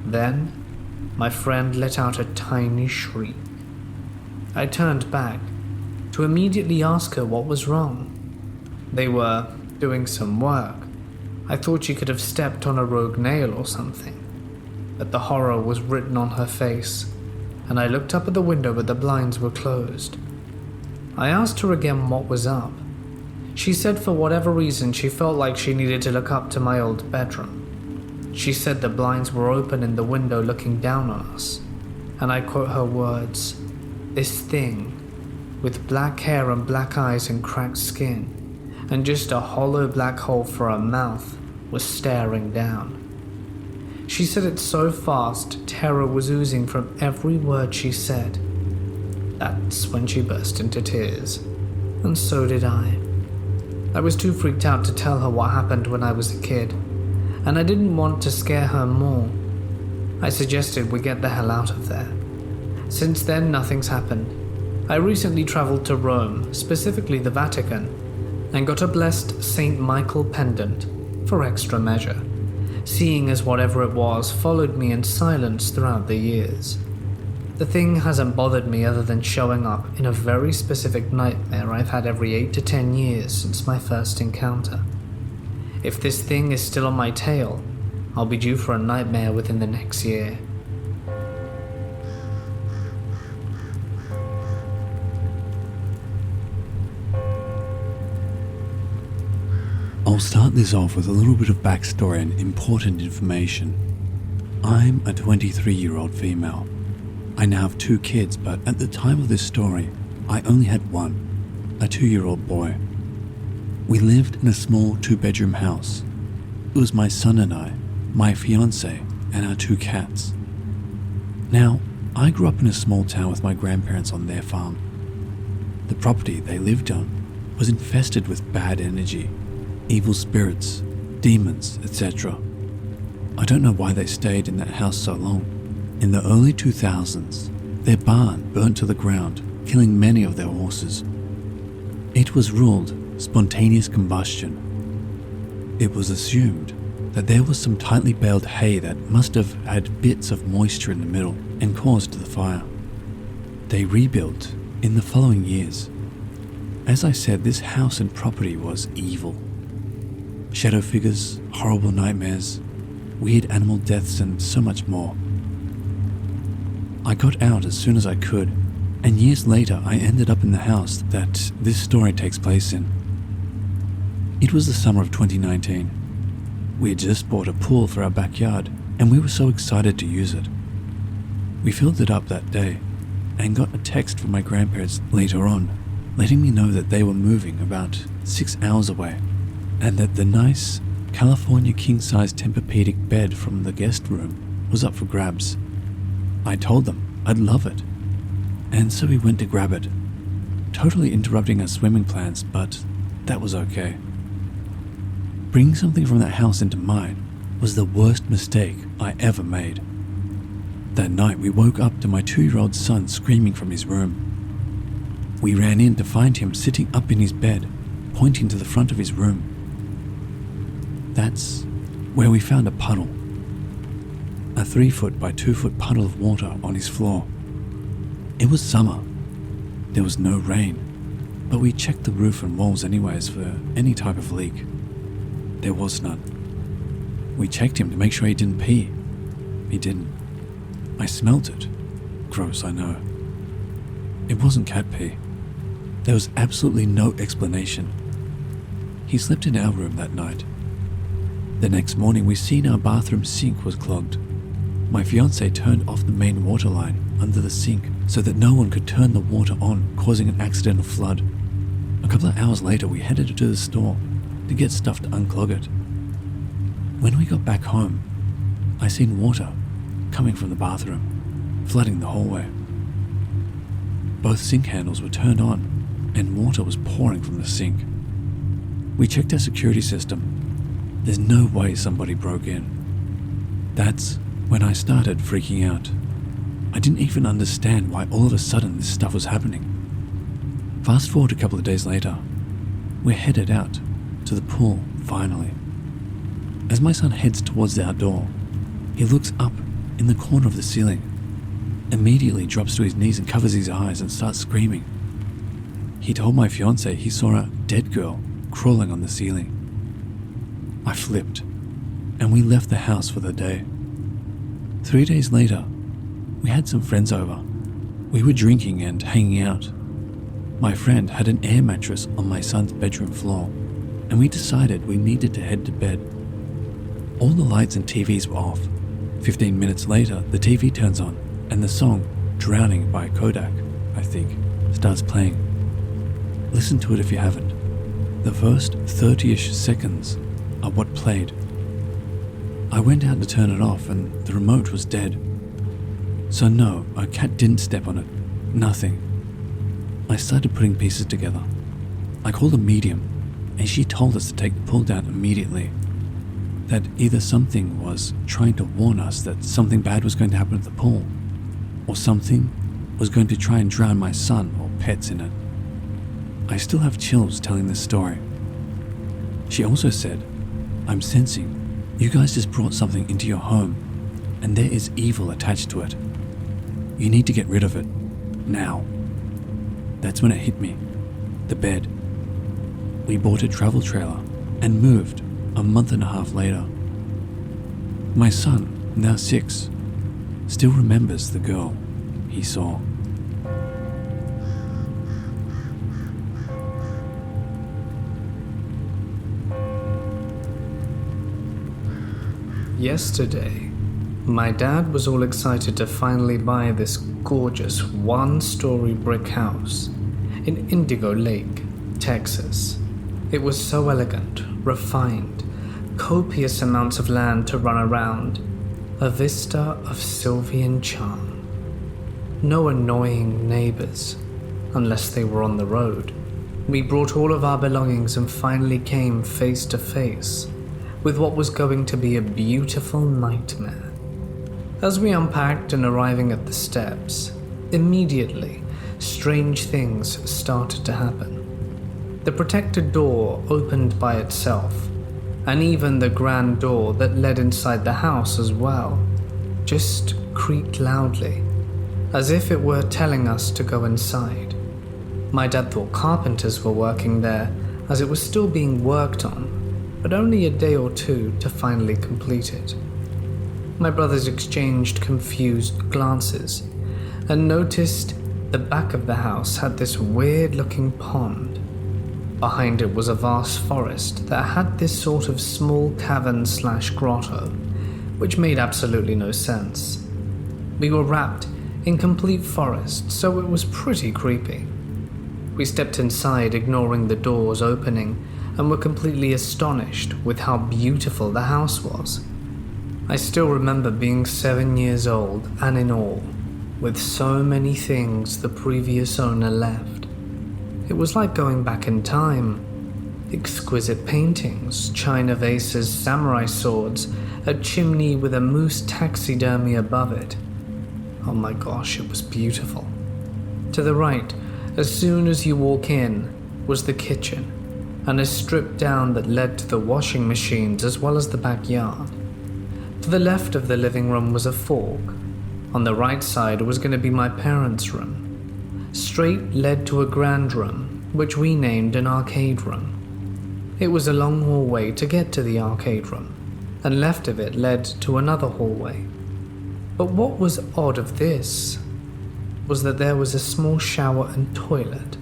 Then, my friend let out a tiny shriek. I turned back to immediately ask her what was wrong. They were doing some work. I thought she could have stepped on a rogue nail or something, but the horror was written on her face, and I looked up at the window but the blinds were closed. I asked her again what was up. She said for whatever reason she felt like she needed to look up to my old bedroom. She said the blinds were open in the window looking down on us, and I quote her words, "This thing, with black hair and black eyes and cracked skin, and just a hollow black hole for a mouth, was staring down." She said it so fast, terror was oozing from every word she said. That's when she burst into tears, and so did I. I was too freaked out to tell her what happened when I was a kid, and I didn't want to scare her more. I suggested we get the hell out of there. Since then, nothing's happened. I recently traveled to Rome, specifically the Vatican, and got a blessed St. Michael pendant for extra measure, seeing as whatever it was followed me in silence throughout the years. The thing hasn't bothered me other than showing up in a very specific nightmare I've had every 8 to 10 years since my first encounter. If this thing is still on my tail, I'll be due for a nightmare within the next year. I'll start this off with a little bit of backstory and important information. I'm a 23-year-old female. I now have 2 kids, but at the time of this story, I only had one, a 2-year-old boy. We lived in a small 2-bedroom house. It was my son and I, my fiancé, and our 2 cats. Now, I grew up in a small town with my grandparents on their farm. The property they lived on was infested with bad energy, evil spirits, demons, etc. I don't know why they stayed in that house so long. In the early 2000s, their barn burnt to the ground, killing many of their horses. It was ruled spontaneous combustion. It was assumed that there was some tightly baled hay that must have had bits of moisture in the middle and caused the fire. They rebuilt in the following years. As I said, this house and property was evil. Shadow figures, horrible nightmares, weird animal deaths, and so much more. I got out as soon as I could, and years later I ended up in the house that this story takes place in. It was the summer of 2019. We had just bought a pool for our backyard, and we were so excited to use it. We filled it up that day, and got a text from my grandparents later on, letting me know that they were moving about 6 hours away, and that the nice California king-size Tempur-Pedic bed from the guest room was up for grabs. I told them I'd love it, and so we went to grab it, totally interrupting our swimming plans, but that was okay. Bringing something from that house into mine was the worst mistake I ever made. That night we woke up to my 2-year-old son screaming from his room. We ran in to find him sitting up in his bed, pointing to the front of his room. That's where we found a puddle. A 3-foot by 2-foot puddle of water on his floor. It was summer. There was no rain, but we checked the roof and walls anyways for any type of leak. There was none. We checked him to make sure he didn't pee. He didn't. I smelt it. Gross, I know. It wasn't cat pee. There was absolutely no explanation. He slept in our room that night. The next morning we seen our bathroom sink was clogged. My fiancé turned off the main water line under the sink so that no one could turn the water on, causing an accidental flood. A couple of hours later we headed to the store to get stuff to unclog it. When we got back home, I seen water coming from the bathroom, flooding the hallway. Both sink handles were turned on and water was pouring from the sink. We checked our security system. There's no way somebody broke in. That's when I started freaking out. I didn't even understand why all of a sudden this stuff was happening. Fast forward a couple of days later, we're headed out to the pool finally. As my son heads towards the outdoor, he looks up in the corner of the ceiling, immediately drops to his knees and covers his eyes and starts screaming. He told my fiancé he saw a dead girl crawling on the ceiling. I flipped, and we left the house for the day. 3 days later, we had some friends over. We were drinking and hanging out. My friend had an air mattress on my son's bedroom floor, and we decided we needed to head to bed. All the lights and TVs were off. 15 minutes later, the TV turns on, and the song Drowning by Kodak, I think, starts playing. Listen to it if you haven't. The first 30-ish seconds are what played. I went out to turn it off and the remote was dead. So no, a cat didn't step on it. Nothing. I started putting pieces together. I called a medium and she told us to take the pool down immediately. That either something was trying to warn us that something bad was going to happen at the pool, or something was going to try and drown my son or pets in it. I still have chills telling this story. She also said, I'm sensing you guys just brought something into your home and there is evil attached to it. You need to get rid of it. Now. That's when it hit me. The bed. We bought a travel trailer and moved a month and a half later. My son, now 6, still remembers the girl he saw. Yesterday, my dad was all excited to finally buy this gorgeous 1-story brick house in Indigo Lake, Texas. It was so elegant, refined, copious amounts of land to run around, a vista of sylvan charm. No annoying neighbors, unless they were on the road. We brought all of our belongings and finally came face to face with what was going to be a beautiful nightmare. As we unpacked and arriving at the steps, immediately, strange things started to happen. The protected door opened by itself, and even the grand door that led inside the house as well, just creaked loudly, as if it were telling us to go inside. My dad thought carpenters were working there, as it was still being worked on, but only a day or two to finally complete it. My brothers exchanged confused glances, and noticed the back of the house had this weird-looking pond. Behind it was a vast forest that had this sort of small cavern/grotto, which made absolutely no sense. We were wrapped in complete forest, so it was pretty creepy. We stepped inside, ignoring the doors opening, and were completely astonished with how beautiful the house was. I still remember being 7 years old and in awe, with so many things the previous owner left. It was like going back in time. Exquisite paintings, china vases, samurai swords, a chimney with a moose taxidermy above it. Oh my gosh, it was beautiful. To the right, as soon as you walk in, was the kitchen, and a strip down that led to the washing machines as well as the backyard. To the left of the living room was a fork. On the right side was going to be my parents' room. Straight led to a grand room, which we named an arcade room. It was a long hallway to get to the arcade room, and left of it led to another hallway. But what was odd of this was that there was a small shower and toilet,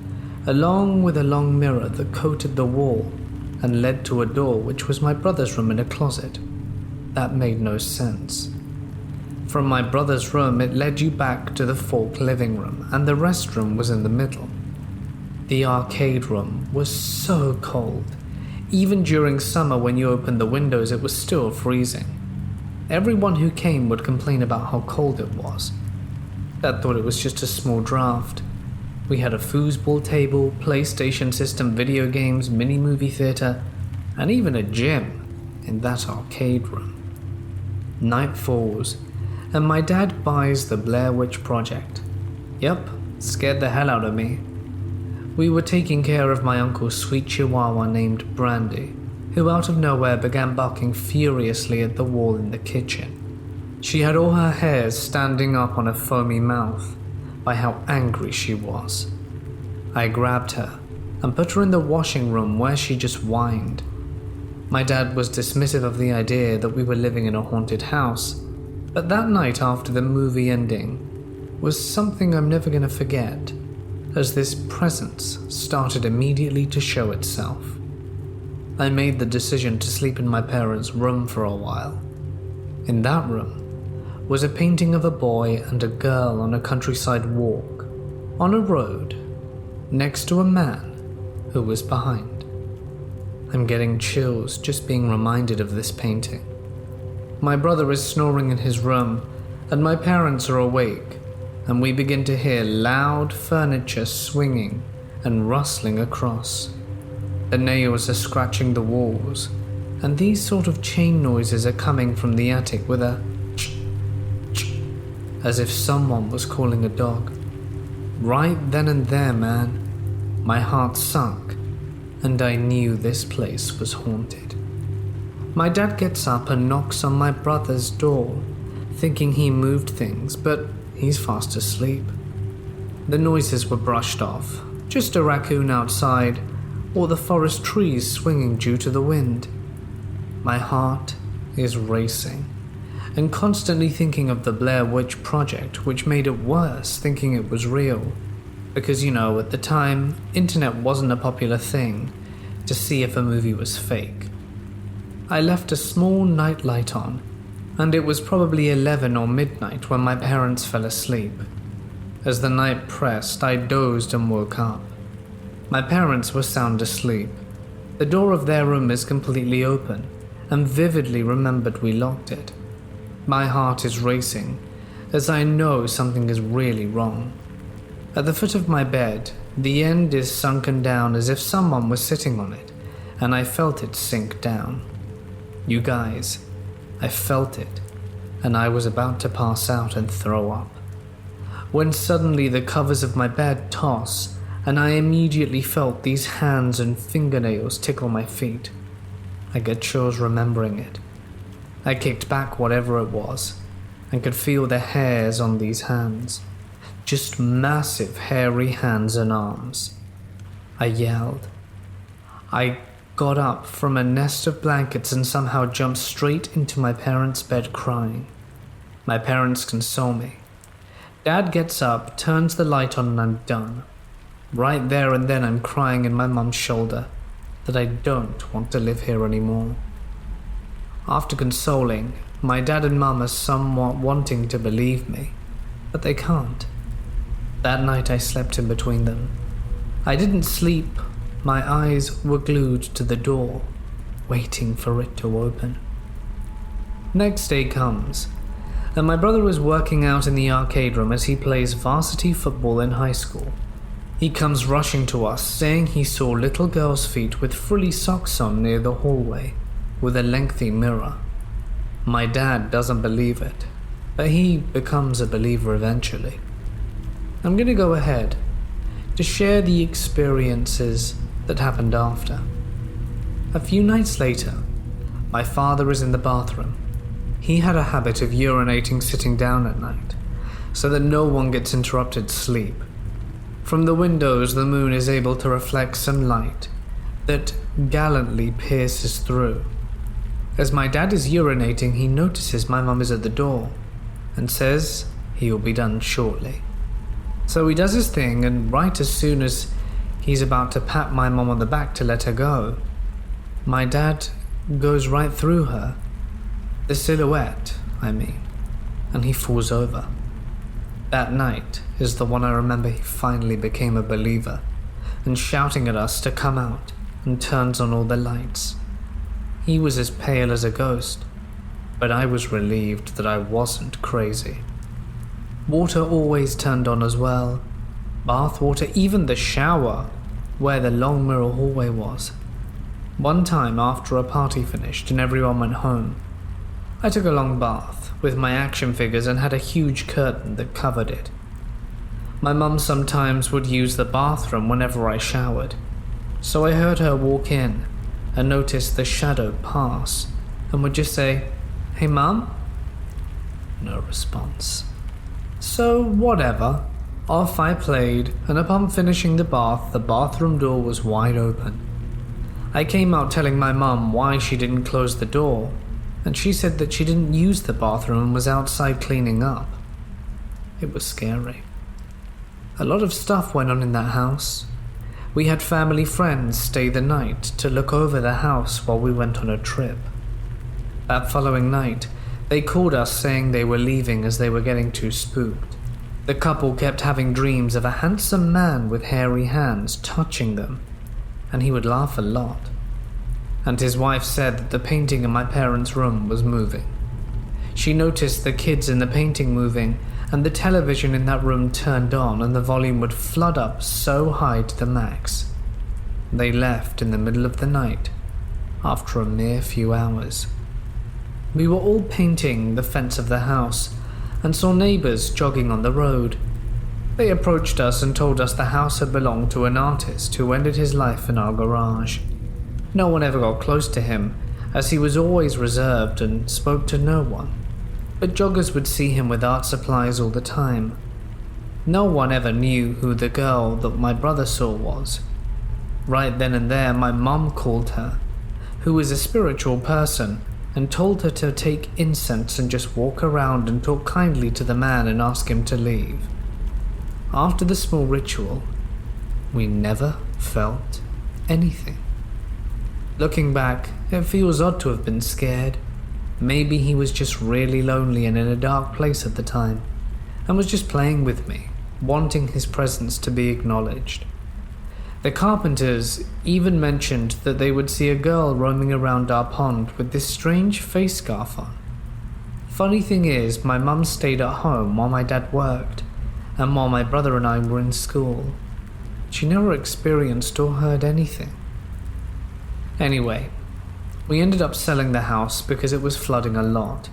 along with a long mirror that coated the wall and led to a door which was my brother's room in a closet. That made no sense. From my brother's room, it led you back to the fork living room, and the restroom was in the middle. The arcade room was so cold. Even during summer when you opened the windows, it was still freezing. Everyone who came would complain about how cold it was. Dad thought it was just a small draft. We had a foosball table, PlayStation system, video games, mini movie theater, and even a gym in that arcade room. Night falls, and my dad buys the Blair Witch Project. Yep, scared the hell out of me. We were taking care of my uncle's sweet chihuahua named Brandy, who out of nowhere began barking furiously at the wall in the kitchen. She had all her hairs standing up on her foamy mouth by how angry she was. I grabbed her and put her in the washing room where she just whined. My dad was dismissive of the idea that we were living in a haunted house, but that night after the movie ending was something I'm never going to forget, as this presence started immediately to show itself. I made the decision to sleep in my parents' room for a while. In that room was a painting of a boy and a girl on a countryside walk, on a road, next to a man who was behind. I'm getting chills just being reminded of this painting. My brother is snoring in his room, and my parents are awake, and we begin to hear loud furniture swinging and rustling across. The nails are scratching the walls, and these sort of chain noises are coming from the attic with a ch-ch, as if someone was calling a dog. Right then and there, man, my heart sunk, and I knew this place was haunted. My dad gets up and knocks on my brother's door, thinking he moved things, but he's fast asleep. The noises were brushed off, just a raccoon outside, or the forest trees swinging due to the wind. My heart is racing, and constantly thinking of the Blair Witch Project, which made it worse thinking it was real. Because, at the time, internet wasn't a popular thing to see if a movie was fake. I left a small night light on, and it was probably 11 or midnight when my parents fell asleep. As the night pressed, I dozed and woke up. My parents were sound asleep. The door of their room is completely open, and vividly remembered we locked it. My heart is racing, as I know something is really wrong. At the foot of my bed, the end is sunken down as if someone was sitting on it, and I felt it sink down. You guys, I felt it, and I was about to pass out and throw up, when suddenly the covers of my bed toss, and I immediately felt these hands and fingernails tickle my feet. I get chills remembering it. I kicked back whatever it was, and could feel the hairs on these hands. Just massive hairy hands and arms. I yelled. I got up from a nest of blankets and somehow jumped straight into my parents' bed crying. My parents console me. Dad gets up, turns the light on, and I'm done. Right there and then I'm crying in my mum's shoulder that I don't want to live here anymore. After consoling, my dad and mum are somewhat wanting to believe me, but they can't. That night I slept in between them. I didn't sleep, my eyes were glued to the door, waiting for it to open. Next day comes, and my brother is working out in the arcade room as he plays varsity football in high school. He comes rushing to us, saying he saw little girl's feet with frilly socks on near the hallway, with a lengthy mirror. My dad doesn't believe it, but he becomes a believer eventually. I'm going to go ahead to share the experiences that happened after. A few nights later, my father is in the bathroom. He had a habit of urinating sitting down at night, so that no one gets interrupted sleep. From the windows, the moon is able to reflect some light that gallantly pierces through. As my dad is urinating, he notices my mum is at the door and says he'll be done shortly. So he does his thing, and right as soon as he's about to pat my mum on the back to let her go, my dad goes right through her, the silhouette, and he falls over. That night is the one I remember he finally became a believer and shouting at us to come out and turns on all the lights. He was as pale as a ghost, but I was relieved that I wasn't crazy. Water always turned on as well. Bath water, even the shower, where the long mirror hallway was. One time after a party finished and everyone went home, I took a long bath with my action figures and had a huge curtain that covered it. My mum sometimes would use the bathroom whenever I showered, so I heard her walk in and noticed the shadow pass and would just say, "Hey mum?" No response. So whatever, off I played, and upon finishing the bath, the bathroom door was wide open. I came out telling my mum why she didn't close the door, and she said that she didn't use the bathroom and was outside cleaning up. It was scary. A lot of stuff went on in that house. We had family friends stay the night to look over the house while we went on a trip. That following night, they called us saying they were leaving as they were getting too spooked. The couple kept having dreams of a handsome man with hairy hands touching them, and he would laugh a lot. And his wife said that the painting in my parents' room was moving. She noticed the kids in the painting moving, and the television in that room turned on and the volume would flood up so high to the max. They left in the middle of the night, after a mere few hours. We were all painting the fence of the house and saw neighbors jogging on the road. They approached us and told us the house had belonged to an artist who ended his life in our garage. No one ever got close to him, as he was always reserved and spoke to no one, but joggers would see him with art supplies all the time. No one ever knew who the girl that my brother saw was. Right then and there, my mum called her, who is a spiritual person, and told her to take incense and just walk around and talk kindly to the man and ask him to leave. After the small ritual, we never felt anything. Looking back, it feels odd to have been scared. Maybe he was just really lonely and in a dark place at the time, and was just playing with me, wanting his presence to be acknowledged. The carpenters even mentioned that they would see a girl roaming around our pond with this strange face scarf on. Funny thing is, my mum stayed at home while my dad worked, and while my brother and I were in school. She never experienced or heard anything. Anyway, we ended up selling the house because it was flooding a lot,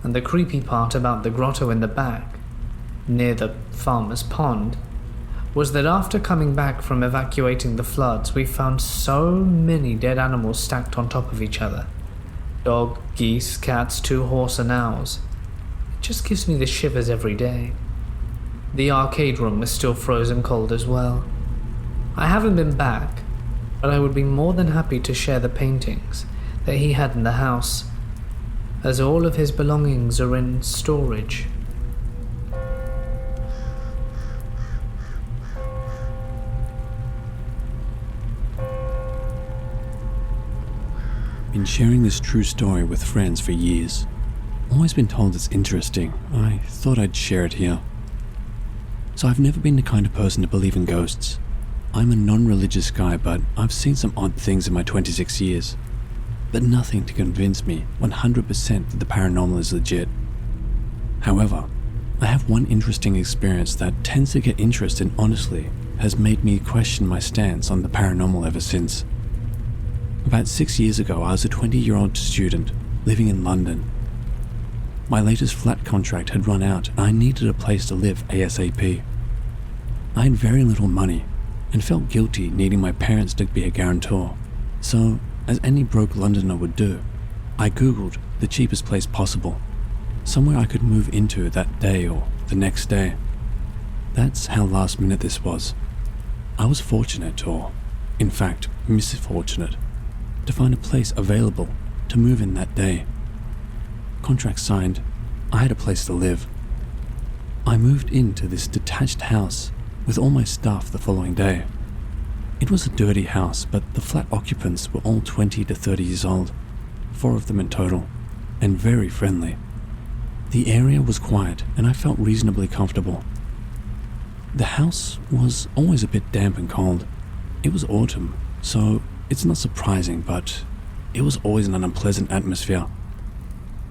and the creepy part about the grotto in the back, near the farmer's pond, was that after coming back from evacuating the floods, we found so many dead animals stacked on top of each other. Dog, geese, cats, 2 horse and owls. It just gives me the shivers every day. The arcade room is still frozen cold as well. I haven't been back, but I would be more than happy to share the paintings that he had in the house, as all of his belongings are in storage. been sharing this true story with friends for years. Always been told it's interesting. I thought I'd share it here. So I've never been the kind of person to believe in ghosts. I'm a non-religious guy, but I've seen some odd things in my 26 years. But nothing to convince me 100% that the paranormal is legit. However, I have one interesting experience that tends to get interest and honestly has made me question my stance on the paranormal ever since. About 6 years ago, I was a 20-year-old student living in London. My latest flat contract had run out and I needed a place to live ASAP. I had very little money and felt guilty needing my parents to be a guarantor. So, as any broke Londoner would do, I googled the cheapest place possible, somewhere I could move into that day or the next day. That's how last minute this was. I was fortunate, or in fact misfortunate, to find a place available to move in that day. Contract signed, I had a place to live. I moved into this detached house with all my stuff the following day. It was a dirty house, but the flat occupants were all 20 to 30 years old, 4 of them in total, and very friendly. The area was quiet and I felt reasonably comfortable. The house was always a bit damp and cold. It was autumn, so it's not surprising, but it was always an unpleasant atmosphere.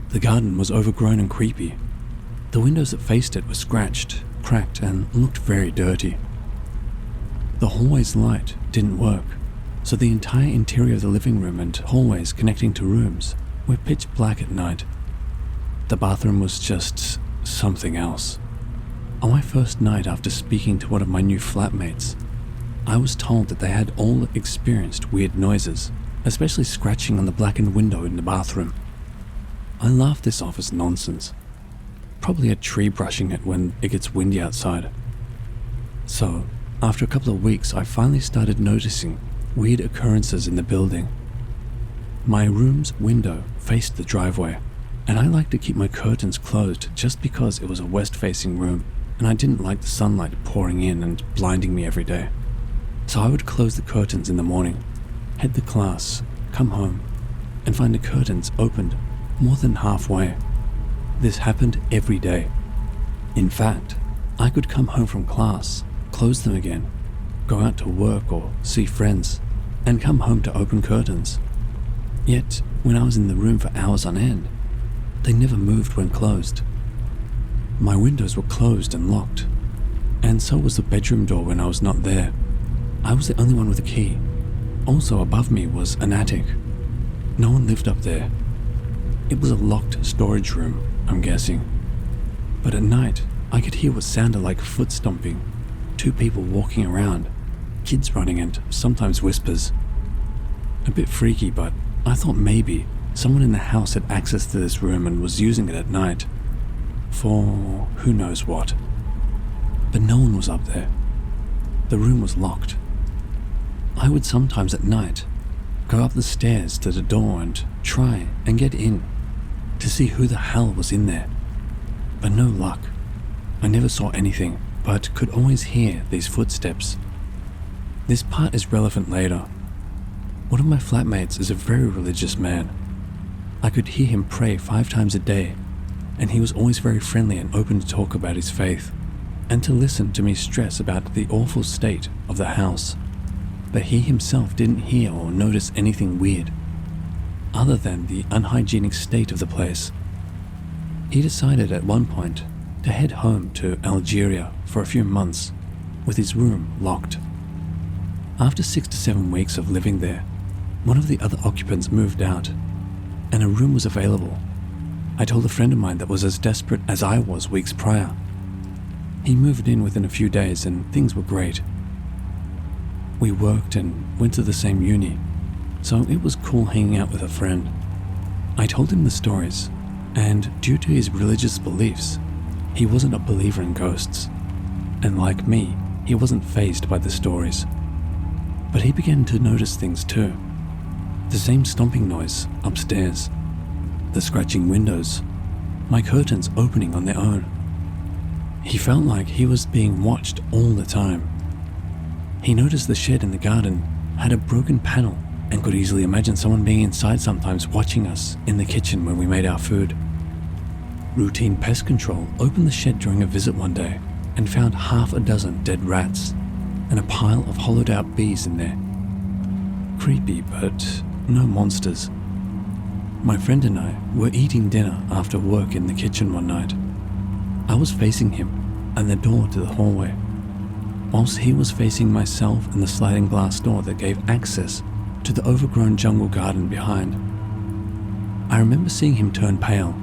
The garden was overgrown and creepy. The windows that faced it were scratched, cracked, and looked very dirty. The hallway's light didn't work, so the entire interior of the living room and hallways connecting to rooms were pitch black at night. The bathroom was just something else. On my first night after speaking to one of my new flatmates, I was told that they had all experienced weird noises, especially scratching on the blackened window in the bathroom. I laughed this off as nonsense. Probably a tree brushing it when it gets windy outside. So, after a couple of weeks, I finally started noticing weird occurrences in the building. My room's window faced the driveway, and I liked to keep my curtains closed just because it was a west-facing room, and I didn't like the sunlight pouring in and blinding me every day. So I would close the curtains in the morning, head to class, come home, and find the curtains opened more than halfway. This happened every day. In fact, I could come home from class, close them again, go out to work or see friends, and come home to open curtains. Yet, when I was in the room for hours on end, they never moved when closed. My windows were closed and locked, and so was the bedroom door when I was not there. I was the only one with a key. Also above me was an attic. No one lived up there. It was a locked storage room, I'm guessing. But at night, I could hear what sounded like foot stomping, 2 people walking around, kids running, and sometimes whispers. A bit freaky, but I thought maybe someone in the house had access to this room and was using it at night. For who knows what. But no one was up there. The room was locked. I would sometimes at night go up the stairs to the door and try and get in to see who the hell was in there. But no luck. I never saw anything, but could always hear these footsteps. This part is relevant later. One of my flatmates is a very religious man. I could hear him pray 5 times a day, and he was always very friendly and open to talk about his faith, and to listen to me stress about the awful state of the house. But he himself didn't hear or notice anything weird, other than the unhygienic state of the place. He decided at one point to head home to Algeria for a few months, with his room locked. After 6 to 7 weeks of living there, one of the other occupants moved out, and a room was available. I told a friend of mine that was as desperate as I was weeks prior. He moved in within a few days and things were great. We worked and went to the same uni, so it was cool hanging out with a friend. I told him the stories, and due to his religious beliefs, he wasn't a believer in ghosts. And like me, he wasn't fazed by the stories. But he began to notice things too. The same stomping noise upstairs, the scratching windows, my curtains opening on their own. He felt like he was being watched all the time. He noticed the shed in the garden had a broken panel and could easily imagine someone being inside sometimes watching us in the kitchen when we made our food. Routine pest control opened the shed during a visit one day and found half a dozen dead rats and a pile of hollowed out bees in there. Creepy, but no monsters. My friend and I were eating dinner after work in the kitchen one night. I was facing him and the door to the hallway, whilst he was facing myself and the sliding glass door that gave access to the overgrown jungle garden behind. I remember seeing him turn pale,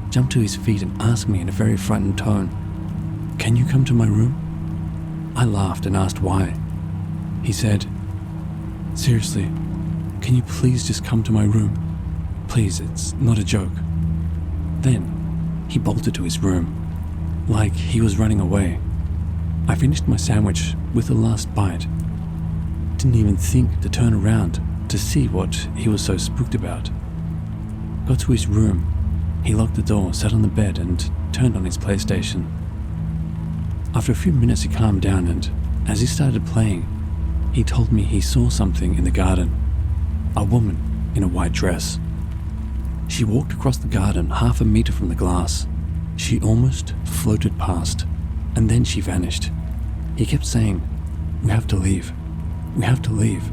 jump to his feet and ask me in a very frightened tone, "Can you come to my room?" I laughed and asked why. He said, "Seriously, can you please just come to my room? Please, it's not a joke." Then he bolted to his room, like he was running away. I finished my sandwich with the last bite. Didn't even think to turn around to see what he was so spooked about. Got to his room, he locked the door, sat on the bed and turned on his PlayStation. After a few minutes he calmed down, and as he started playing, he told me he saw something in the garden. A woman in a white dress. She walked across the garden half a meter from the glass. She almost floated past, and then she vanished. He kept saying, "We have to leave. We have to leave."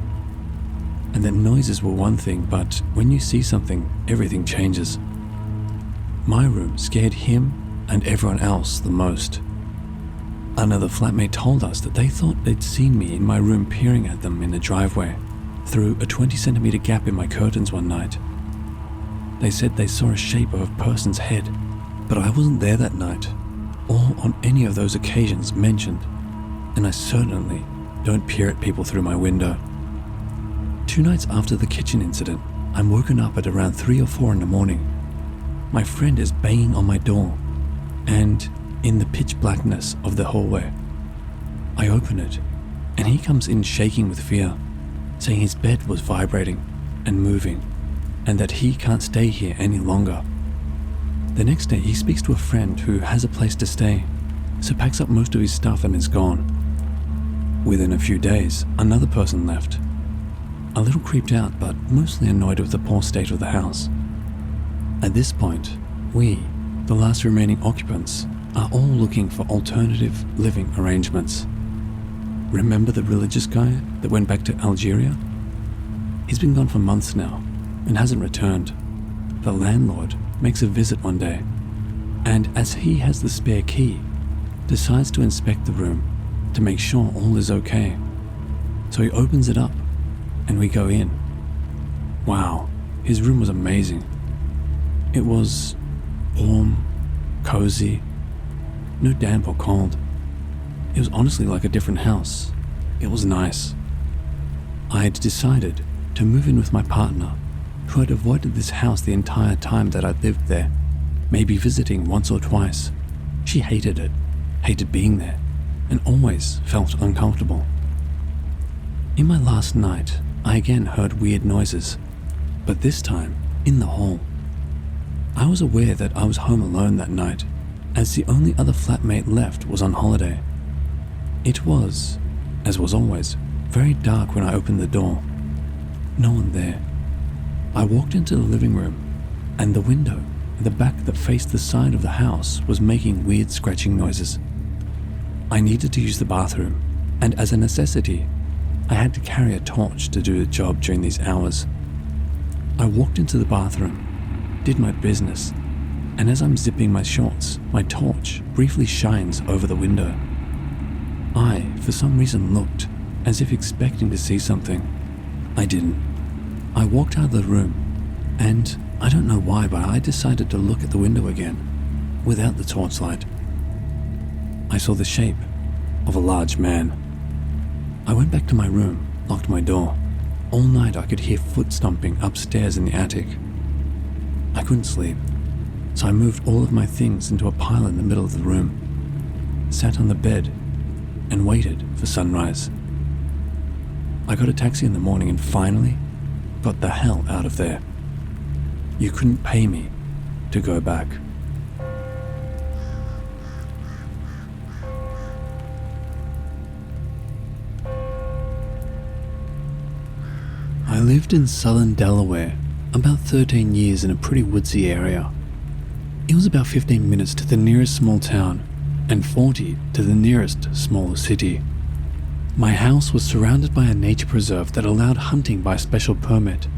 And that noises were one thing, but when you see something, everything changes. My room scared him and everyone else the most. Another flatmate told us that they thought they'd seen me in my room peering at them in the driveway through a 20-centimeter gap in my curtains one night. They said they saw a shape of a person's head, but I wasn't there that night, or on any of those occasions mentioned, and I certainly don't peer at people through my window. 2 nights after the kitchen incident, I'm woken up at around 3 or 4 in the morning. My friend is banging on my door, and in the pitch blackness of the hallway, I open it, and he comes in shaking with fear, saying his bed was vibrating and moving, and that he can't stay here any longer. The next day he speaks to a friend who has a place to stay, so packs up most of his stuff and is gone. Within a few days, another person left. A little creeped out, but mostly annoyed with the poor state of the house. At this point, we, the last remaining occupants, are all looking for alternative living arrangements. Remember the religious guy that went back to Algeria? He's been gone for months now and hasn't returned. The landlord makes a visit one day, and as he has the spare key, decides to inspect the room to make sure all is okay. So he opens it up and we go in. Wow, his room was amazing. It was warm, cozy, no damp or cold. It was honestly like a different house. It was nice. I had decided to move in with my partner, who had avoided this house the entire time that I'd lived there, maybe visiting once or twice. She hated it, hated being there, and always felt uncomfortable. In my last night, I again heard weird noises, but this time in the hall. I was aware that I was home alone that night, as the only other flatmate left was on holiday. It was, as was always, very dark when I opened the door. No one there. I walked into the living room, and the window in the back that faced the side of the house was making weird scratching noises. I needed to use the bathroom, and as a necessity, I had to carry a torch to do the job during these hours. I walked into the bathroom, did my business, and as I'm zipping my shorts, my torch briefly shines over the window. I, for some reason, looked, as if expecting to see something. I didn't. I walked out of the room, and I don't know why, but I decided to look at the window again, without the torchlight. I saw the shape of a large man. I went back to my room, locked my door. All night I could hear foot stomping upstairs in the attic. I couldn't sleep, so I moved all of my things into a pile in the middle of the room, sat on the bed, and waited for sunrise. I got a taxi in the morning and finally got the hell out of there. You couldn't pay me to go back. I live lived in southern Delaware, about 13 years in a pretty woodsy area. It was about 15 minutes to the nearest small town and 40 to the nearest smaller city. My house was surrounded by a nature preserve that allowed hunting by special permit,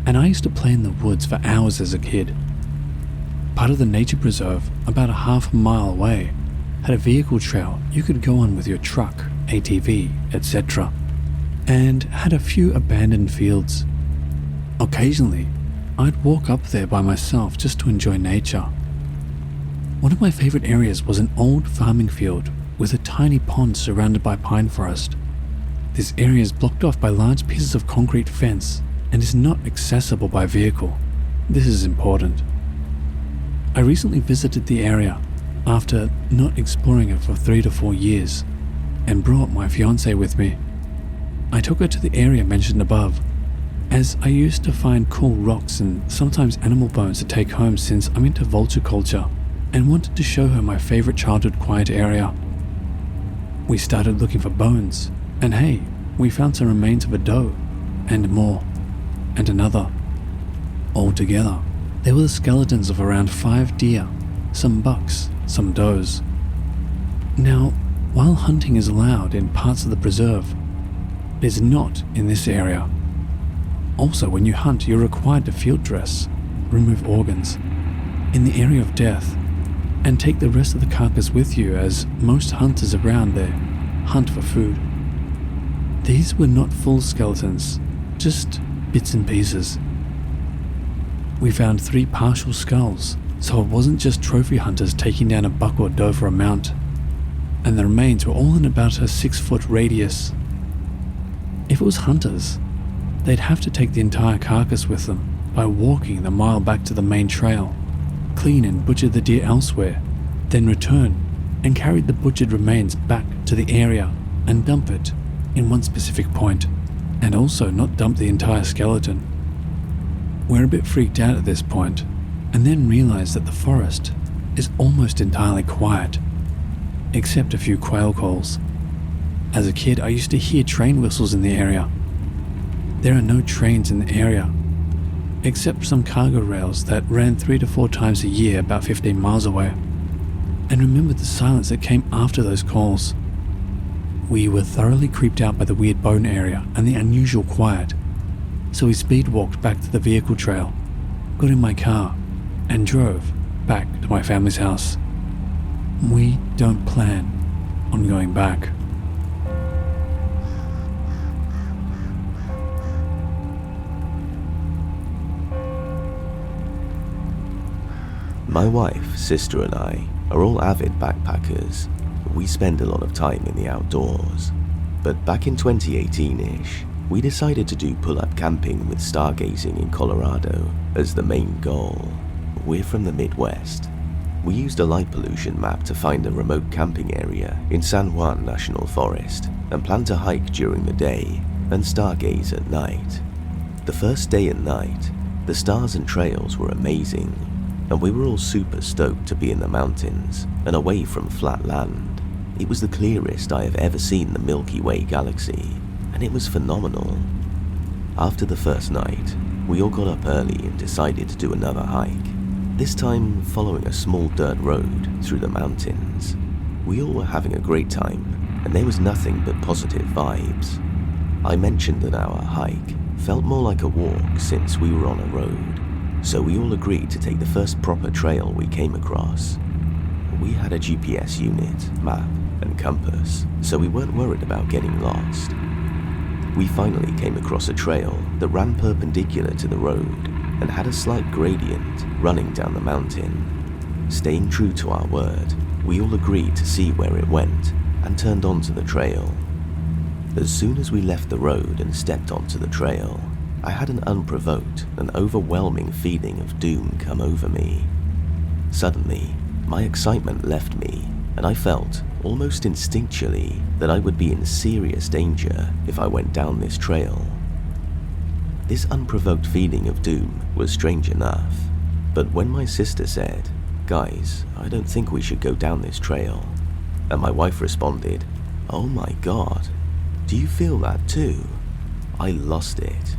and I used to play in the woods for hours as a kid. Part of the nature preserve, about a half a mile away, had a vehicle trail you could go on with your truck, ATV, etc., and had a few abandoned fields. Occasionally, I'd walk up there by myself just to enjoy nature. One of my favorite areas was an old farming field with a tiny pond surrounded by pine forest. This area is blocked off by large pieces of concrete fence and is not accessible by vehicle. This is important. I recently visited the area after not exploring it for 3 to 4 years and brought my fiancée with me. I took her to the area mentioned above, as I used to find cool rocks and sometimes animal bones to take home since I'm into vulture culture and wanted to show her my favorite childhood quiet area. We started looking for bones, and hey, we found some remains of a doe, and more, and another. All together, there were the skeletons of around 5 deer, some bucks, some does. Now, while hunting is allowed in parts of the preserve, it is not in this area. Also, when you hunt, you're required to field dress, remove organs, in the area of death, and take the rest of the carcass with you, as most hunters around there hunt for food. These were not full skeletons, just bits and pieces. We found 3 partial skulls, so it wasn't just trophy hunters taking down a buck or doe for a mount, and the remains were all in about a 6-foot radius. If it was hunters, they'd have to take the entire carcass with them by walking the mile back to the main trail, clean and butcher the deer elsewhere, then return and carry the butchered remains back to the area and dump it in one specific point, and also not dump the entire skeleton. We're a bit freaked out at this point, and then realize that the forest is almost entirely quiet, except a few quail calls. As a kid, I used to hear train whistles in the area. There are no trains in the area, except some cargo rails that ran 3 to 4 times a year about 15 miles away, and remembered the silence that came after those calls. We were thoroughly creeped out by the weird bone area and the unusual quiet, so we speed walked back to the vehicle trail, got in my car, and drove back to my family's house. We don't plan on going back. My wife, sister and I are all avid backpackers. We spend a lot of time in the outdoors. But back in 2018-ish, we decided to do pull-up camping with stargazing in Colorado as the main goal. We're from the Midwest. We used a light pollution map to find a remote camping area in San Juan National Forest and planned to hike during the day and stargaze at night. The first day and night, the stars and trails were amazing, and we were all super stoked to be in the mountains and away from flat land. It was the clearest I have ever seen the Milky Way galaxy, and it was phenomenal. After the first night, we all got up early and decided to do another hike, this time following a small dirt road through the mountains. We all were having a great time, and there was nothing but positive vibes. I mentioned that our hike felt more like a walk since we were on a road, so we all agreed to take the first proper trail we came across. We had a GPS unit, map, and compass, so we weren't worried about getting lost. We finally came across a trail that ran perpendicular to the road and had a slight gradient running down the mountain. Staying true to our word, we all agreed to see where it went and turned onto the trail. As soon as we left the road and stepped onto the trail, I had an unprovoked and overwhelming feeling of doom come over me. Suddenly, my excitement left me, and I felt, almost instinctually, that I would be in serious danger if I went down this trail. This unprovoked feeling of doom was strange enough, but when my sister said, "Guys, I don't think we should go down this trail," and my wife responded, "Oh my God, do you feel that too?" I lost it.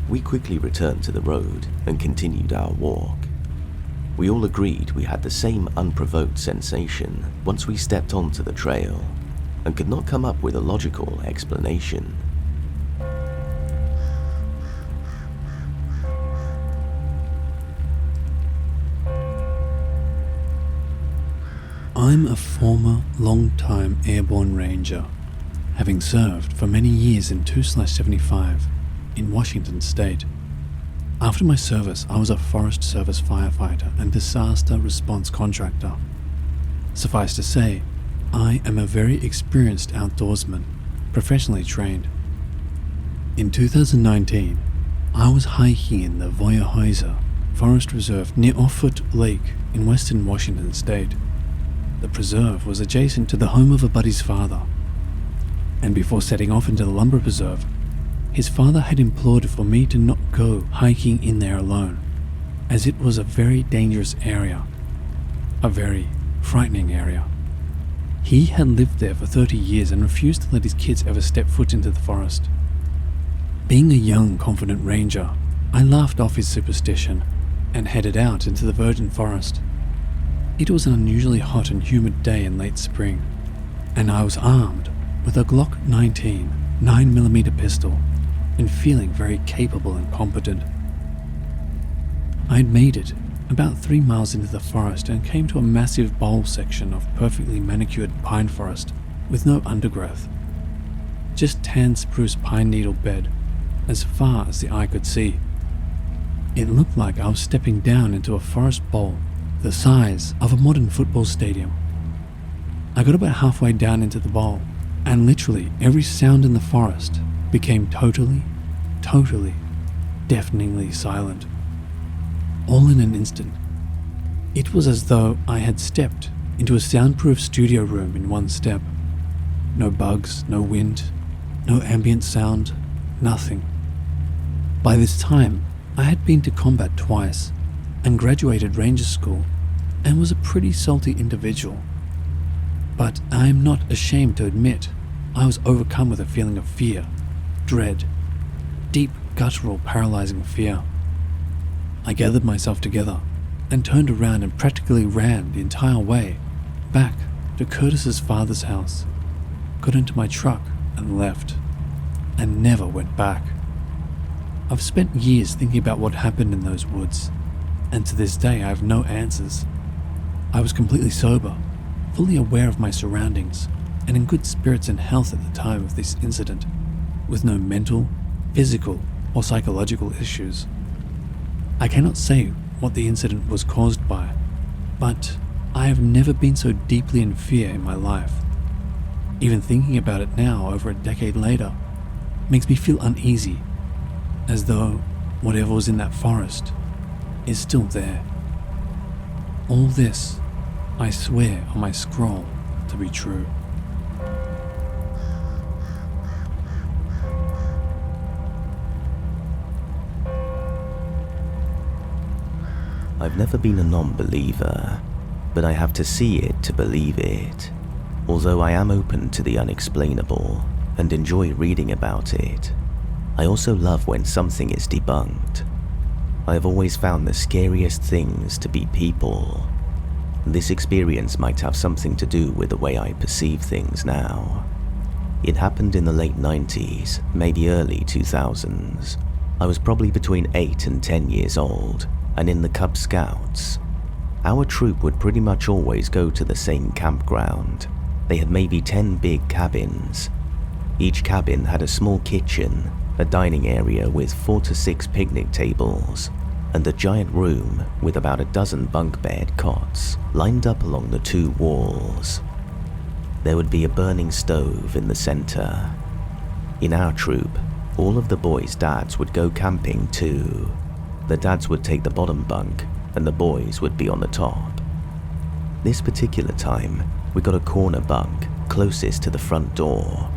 We quickly returned to the road and continued our walk. We all agreed we had the same unprovoked sensation once we stepped onto the trail, and could not come up with a logical explanation. I'm a former long-time airborne ranger, having served for many years in 2/75 in Washington State. After my service, I was a Forest Service firefighter and disaster response contractor. Suffice to say, I am a very experienced outdoorsman, professionally trained. In 2019, I was hiking in the Voyahoozer Forest Reserve near Offutt Lake in western Washington State. The preserve was adjacent to the home of a buddy's father, and before setting off into the lumber preserve, his father had implored for me to not go hiking in there alone, as it was a very dangerous area, a very frightening area. He had lived there for 30 years and refused to let his kids ever step foot into the forest. Being a young, confident ranger, I laughed off his superstition and headed out into the virgin forest. It was an unusually hot and humid day in late spring, and I was armed with a Glock 19 9mm pistol and feeling very capable and competent. I had made it about 3 miles into the forest and came to a massive bowl section of perfectly manicured pine forest with no undergrowth. Just tan spruce pine needle bed as far as the eye could see. It looked like I was stepping down into a forest bowl the size of a modern football stadium. I got about halfway down into the bowl, and literally every sound in the forest became totally, deafeningly silent. All in an instant. It was as though I had stepped into a soundproof studio room in one step. No bugs, no wind, no ambient sound, nothing. By this time, I had been to combat twice and graduated Ranger School and was a pretty salty individual. But I am not ashamed to admit I was overcome with a feeling of fear, dread, deep guttural paralyzing fear. I gathered myself together and turned around and practically ran the entire way back to Curtis's father's house, got into my truck and left, and never went back. I've spent years thinking about what happened in those woods, and to this day I have no answers. I was completely sober, fully aware of my surroundings, and in good spirits and health at the time of this incident, with no mental, physical, or psychological issues. I cannot say what the incident was caused by, but I have never been so deeply in fear in my life. Even thinking about it now, over a decade later, makes me feel uneasy, as though whatever was in that forest is still there. All this, I swear on my scroll, to be true. I've never been a non-believer, but I have to see it to believe it. Although I am open to the unexplainable and enjoy reading about it, I also love when something is debunked. I have always found the scariest things to be people. This experience might have something to do with the way I perceive things now. It happened in the late 90s, maybe early 2000s. I was probably between 8 and 10 years old, and in the Cub Scouts. Our troop would pretty much always go to the same campground. They had maybe 10 big cabins. Each cabin had a small kitchen, a dining area with 4 to 6 picnic tables, and a giant room with about a dozen bunk bed cots lined up along the 2 walls. There would be a burning stove in the center. In our troop, all of the boys' dads would go camping too. The dads would take the bottom bunk, and the boys would be on the top. This particular time, we got a corner bunk closest to the front door.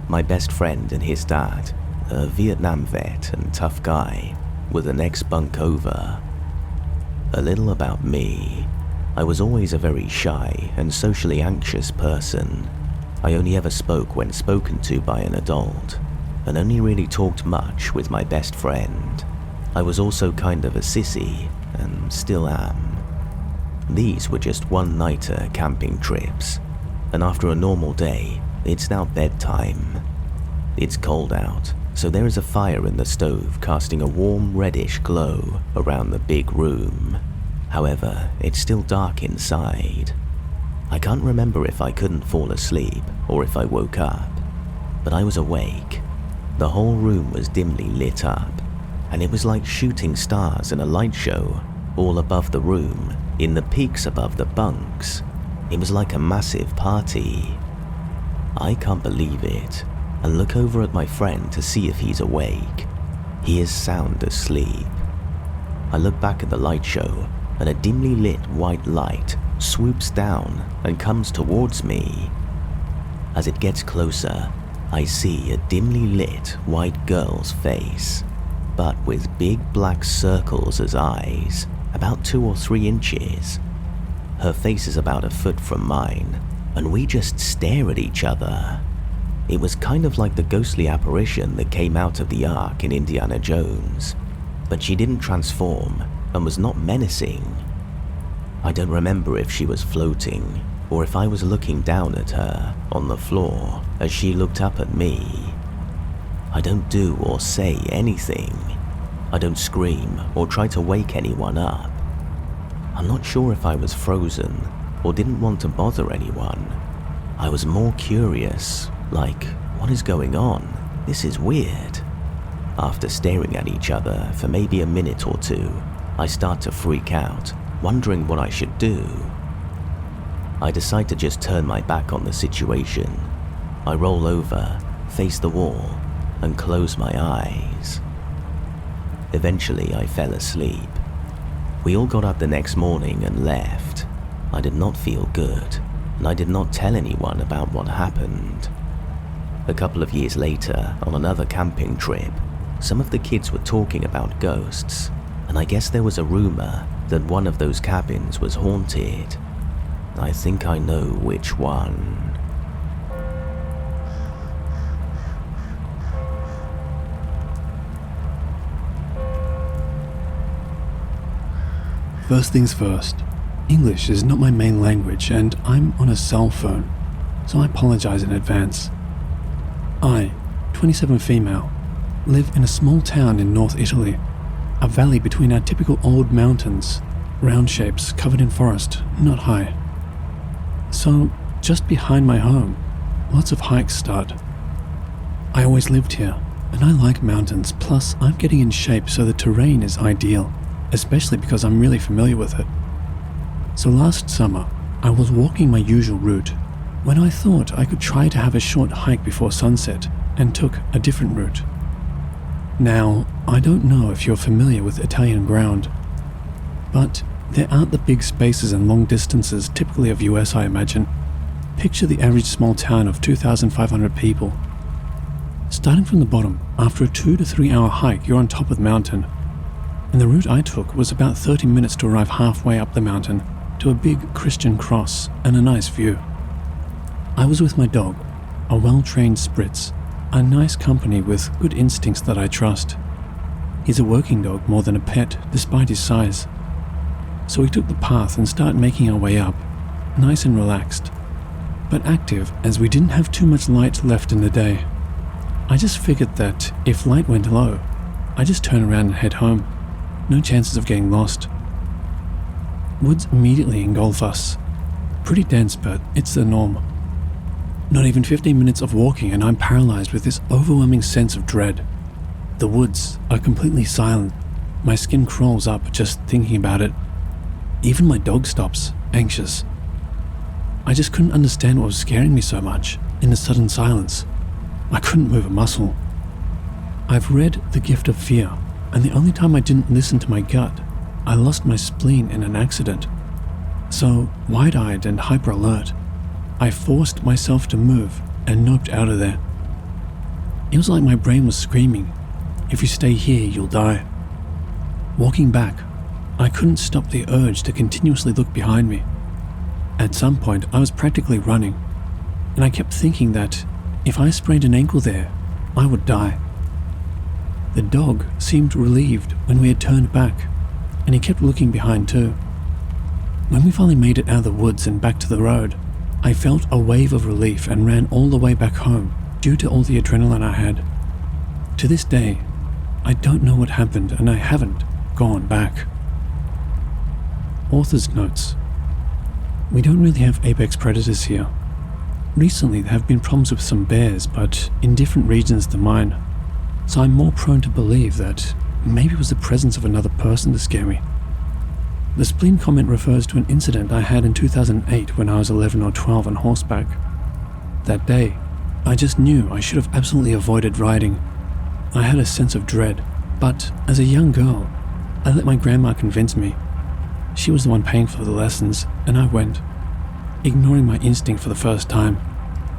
My best friend and his dad, a Vietnam vet and tough guy, were the next bunk over. A little about me. I was always a very shy and socially anxious person. I only ever spoke when spoken to by an adult. and only really talked much with my best friend. I was also kind of a sissy, and still am. These were just one-nighter camping trips, and after a normal day, it's now bedtime. It's cold out, so there is a fire in the stove casting a warm reddish glow around the big room. However, it's still dark inside. I can't remember if I couldn't fall asleep or if I woke up, but I was awake. The whole room was dimly lit up, and it was like shooting stars in a light show all above the room, in the peaks above the bunks. It was like a massive party. I can't believe it, and look over at my friend to see if he's awake. He is sound asleep. I look back at the light show, and a dimly lit white light swoops down and comes towards me. As it gets closer, I see a dimly lit white girl's face, but with big black circles as eyes, about 2 or 3 inches. Her face is about a foot from mine, and we just stare at each other. It was kind of like the ghostly apparition that came out of the Ark in Indiana Jones, but she didn't transform and was not menacing. I don't remember if she was floating or if I was looking down at her on the floor as she looked up at me. I don't do or say anything. I don't scream or try to wake anyone up. I'm not sure if I was frozen or didn't want to bother anyone. I was more curious, like, what is going on? This is weird. After staring at each other for maybe a minute or 2, I start to freak out, wondering what I should do. I decide to just turn my back on the situation. I roll over, face the wall, and close my eyes. Eventually, I fell asleep. We all got up the next morning and left. I did not feel good, and I did not tell anyone about what happened. A couple of years later, on another camping trip, some of the kids were talking about ghosts, and I guess there was a rumor that one of those cabins was haunted. I think I know which one. First things first, English is not my main language and I'm on a cell phone, so I apologize in advance. I, 27 female, live in a small town in North Italy, a valley between our typical old mountains, round shapes covered in forest, not high. So, just behind my home, lots of hikes start. I always lived here, and I like mountains, plus I'm getting in shape so the terrain is ideal, especially because I'm really familiar with it. So last summer, I was walking my usual route when I thought I could try to have a short hike before sunset and took a different route. Now, I don't know if you're familiar with Italian ground, but there aren't the big spaces and long distances typically of US, I imagine. Picture the average small town of 2,500 people. Starting from the bottom, after a 2 to 3 hour hike, you're on top of the mountain. And the route I took was about 30 minutes to arrive halfway up the mountain to a big Christian cross and a nice view. I was with my dog, a well-trained Spritz, a nice company with good instincts that I trust. He's a working dog more than a pet, despite his size. So we took the path and started making our way up, nice and relaxed, but active as we didn't have too much light left in the day. I just figured that if light went low, I'd just turn around and head home. No chances of getting lost. Woods immediately engulf us. Pretty dense, but it's the norm. Not even 15 minutes of walking and I'm paralyzed with this overwhelming sense of dread. The woods are completely silent. My skin crawls up just thinking about it. Even my dog stops, anxious. I just couldn't understand what was scaring me so much in the sudden silence. I couldn't move a muscle. I've read The Gift of Fear, and the only time I didn't listen to my gut, I lost my spleen in an accident. So, wide-eyed and hyper-alert, I forced myself to move and noped out of there. It was like my brain was screaming, if you stay here, you'll die. Walking back, I couldn't stop the urge to continuously look behind me. At some point, I was practically running, and I kept thinking that if I sprained an ankle there, I would die. The dog seemed relieved when we had turned back, and he kept looking behind too. When we finally made it out of the woods and back to the road, I felt a wave of relief and ran all the way back home due to all the adrenaline I had. To this day, I don't know what happened and I haven't gone back. Author's notes. We don't really have apex predators here. Recently there have been problems with some bears, but in different regions than mine, so I'm more prone to believe that maybe it was the presence of another person to scare me. The spleen comment refers to an incident I had in 2008 when I was 11 or 12 on horseback. That day, I just knew I should have absolutely avoided riding. I had a sense of dread, but as a young girl, I let my grandma convince me. She was the one paying for the lessons, and I went, ignoring my instinct for the first time,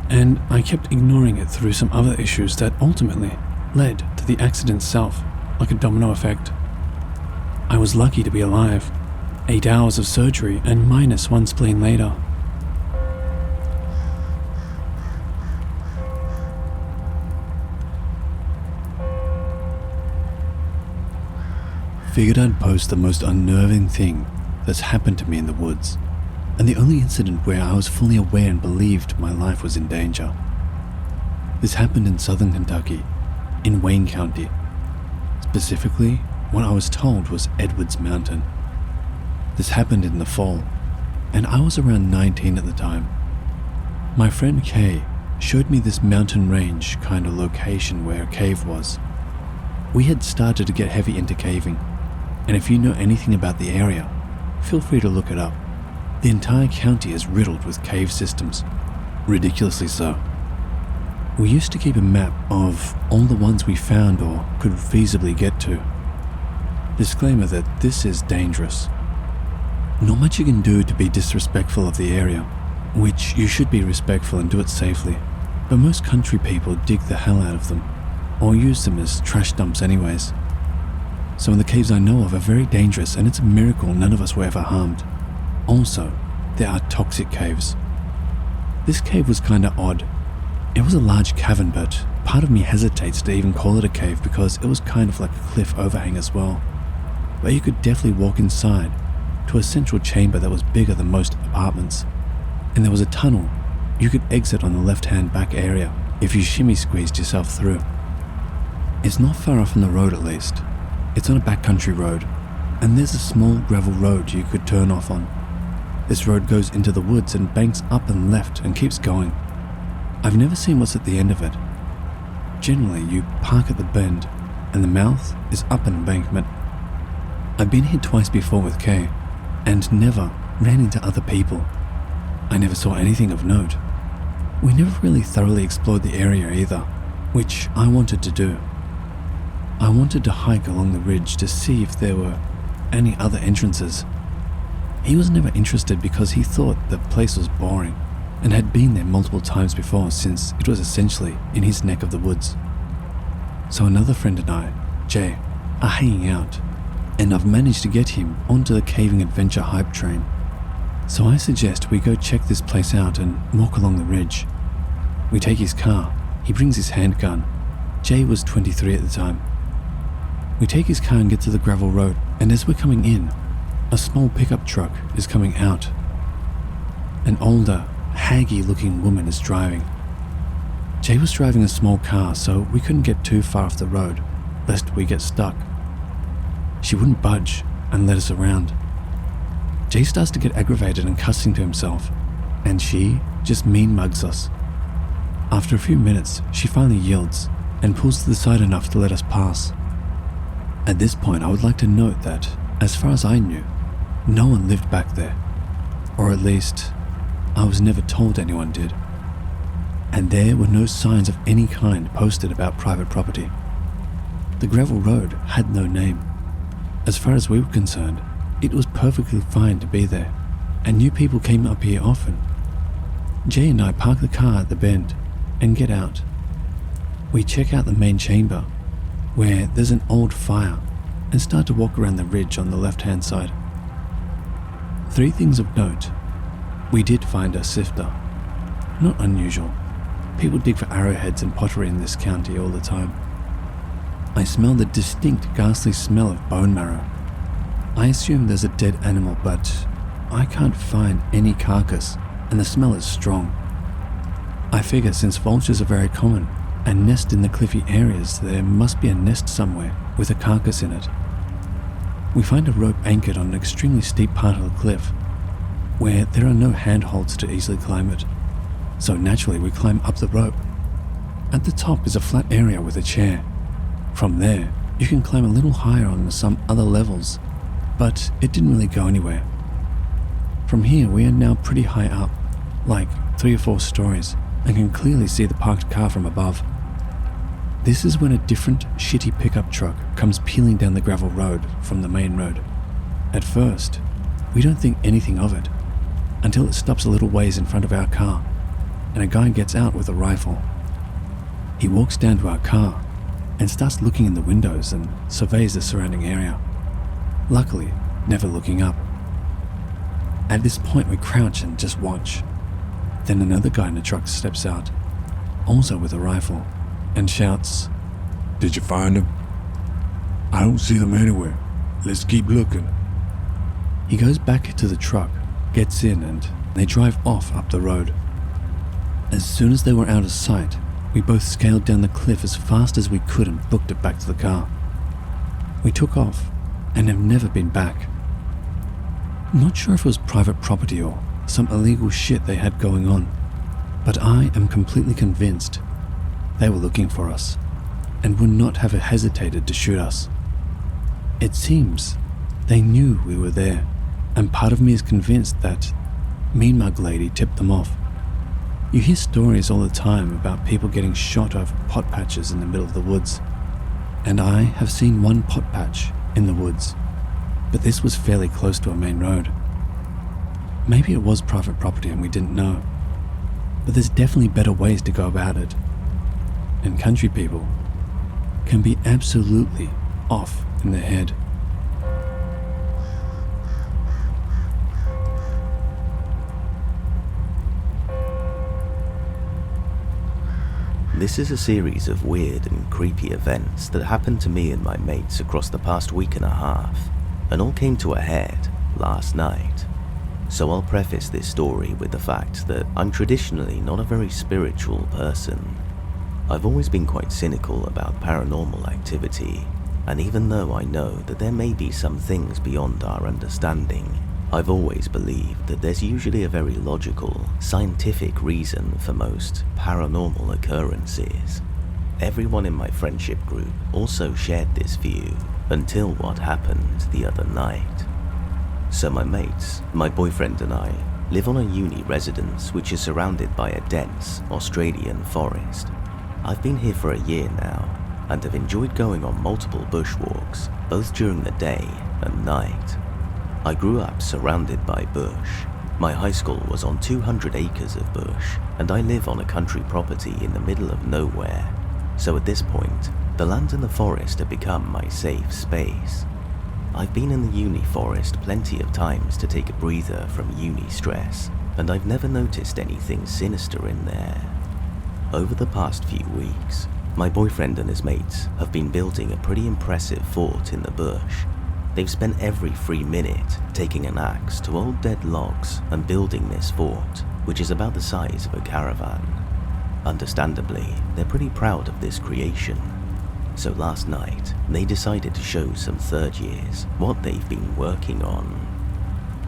and I kept ignoring it through some other issues that ultimately led to the accident itself, like a domino effect. I was lucky to be alive. 8 hours of surgery and minus 1 spleen later. Figured I'd post the most unnerving thing that's happened to me in the woods, and the only incident where I was fully aware and believed my life was in danger. This happened in southern Kentucky, in Wayne County. Specifically, what I was told was Edwards Mountain. This happened in the fall, and I was around 19 at the time. My friend Kay showed me this mountain range kind of location where a cave was. We had started to get heavy into caving, and if you know anything about the area, feel free to look it up. The entire county is riddled with cave systems, ridiculously so. We used to keep a map of all the ones we found or could feasibly get to. Disclaimer that this is dangerous. Not much you can do to be disrespectful of the area, which you should be respectful and do it safely, but most country people dig the hell out of them, or use them as trash dumps anyways. Some of the caves I know of are very dangerous, and it's a miracle none of us were ever harmed. Also, there are toxic caves. This cave was kinda odd. It was a large cavern, but part of me hesitates to even call it a cave because it was kind of like a cliff overhang as well. But you could definitely walk inside to a central chamber that was bigger than most apartments, and there was a tunnel you could exit on the left-hand back area if you shimmy squeezed yourself through. It's not far off from the road at least. It's on a backcountry road, and there's a small gravel road you could turn off on. This road goes into the woods and banks up and left and keeps going. I've never seen what's at the end of it. Generally, you park at the bend, and the mouth is up an embankment. I've been here twice before with Kay, and never ran into other people. I never saw anything of note. We never really thoroughly explored the area either, which I wanted to do. I wanted to hike along the ridge to see if there were any other entrances. He was never interested because he thought the place was boring and had been there multiple times before since it was essentially in his neck of the woods. So another friend and I, Jay, are hanging out, and I've managed to get him onto the caving adventure hype train. So I suggest we go check this place out and walk along the ridge. We take his car, he brings his handgun. Jay was 23 at the time. We take his car and get to the gravel road, and as we're coming in, a small pickup truck is coming out. An older, haggy-looking woman is driving. Jay was driving a small car, so we couldn't get too far off the road, lest we get stuck. She wouldn't budge and let us around. Jay starts to get aggravated and cussing to himself, and she just mean mugs us. After a few minutes, she finally yields and pulls to the side enough to let us pass. At this point, I would like to note that, as far as I knew, no one lived back there, or at least, I was never told anyone did. And there were no signs of any kind posted about private property. The gravel road had no name. As far as we were concerned, it was perfectly fine to be there, and new people came up here often. Jay and I park the car at the bend and get out. We check out the main chamber, where there's an old fire, and start to walk around the ridge on the left-hand side. 3 things of note. We did find a sifter. Not unusual. People dig for arrowheads and pottery in this county all the time. I smell the distinct ghastly smell of bone marrow. I assume there's a dead animal, but I can't find any carcass, and the smell is strong. I figure since vultures are very common and nest in the cliffy areas, there must be a nest somewhere with a carcass in it. We find a rope anchored on an extremely steep part of the cliff, where there are no handholds to easily climb it, so naturally we climb up the rope. At the top is a flat area with a chair. From there, you can climb a little higher on some other levels, but it didn't really go anywhere. From here, we are now pretty high up, like 3 or 4 stories, and can clearly see the parked car from above. This is when a different, shitty pickup truck comes peeling down the gravel road from the main road. At first, we don't think anything of it, until it stops a little ways in front of our car, and a guy gets out with a rifle. He walks down to our car and starts looking in the windows and surveys the surrounding area, luckily never looking up. At this point, we crouch and just watch. Then another guy in the truck steps out, also with a rifle, and shouts, Did you find them? I don't see them anywhere. Let's keep looking. He goes back to the truck, gets in, and they drive off up the road. As soon as they were out of sight, we both scaled down the cliff as fast as we could and booked it back to the car. We took off and have never been back. Not sure if it was private property or some illegal shit they had going on, but I am completely convinced they were looking for us and would not have hesitated to shoot us. It seems they knew we were there, and part of me is convinced that Mean Mug Lady tipped them off. You hear stories all the time about people getting shot over pot patches in the middle of the woods, and I have seen one pot patch in the woods, but this was fairly close to a main road. Maybe it was private property and we didn't know, but there's definitely better ways to go about it. And country people can be absolutely off in the head. This is a series of weird and creepy events that happened to me and my mates across the past week and a half, and all came to a head last night. So I'll preface this story with the fact that I'm traditionally not a very spiritual person. I've always been quite cynical about paranormal activity, and even though I know that there may be some things beyond our understanding, I've always believed that there's usually a very logical, scientific reason for most paranormal occurrences. Everyone in my friendship group also shared this view until what happened the other night. So my mates, my boyfriend and I, live on a uni residence which is surrounded by a dense Australian forest. I've been here for a year now and have enjoyed going on multiple bushwalks, both during the day and night. I grew up surrounded by bush. My high school was on 200 acres of bush, and I live on a country property in the middle of nowhere. So at this point, the land and the forest have become my safe space. I've been in the uni forest plenty of times to take a breather from uni stress, and I've never noticed anything sinister in there. Over the past few weeks, my boyfriend and his mates have been building a pretty impressive fort in the bush. They've spent every free minute taking an axe to old dead logs and building this fort, which is about the size of a caravan. Understandably, they're pretty proud of this creation. So last night, they decided to show some third years what they've been working on.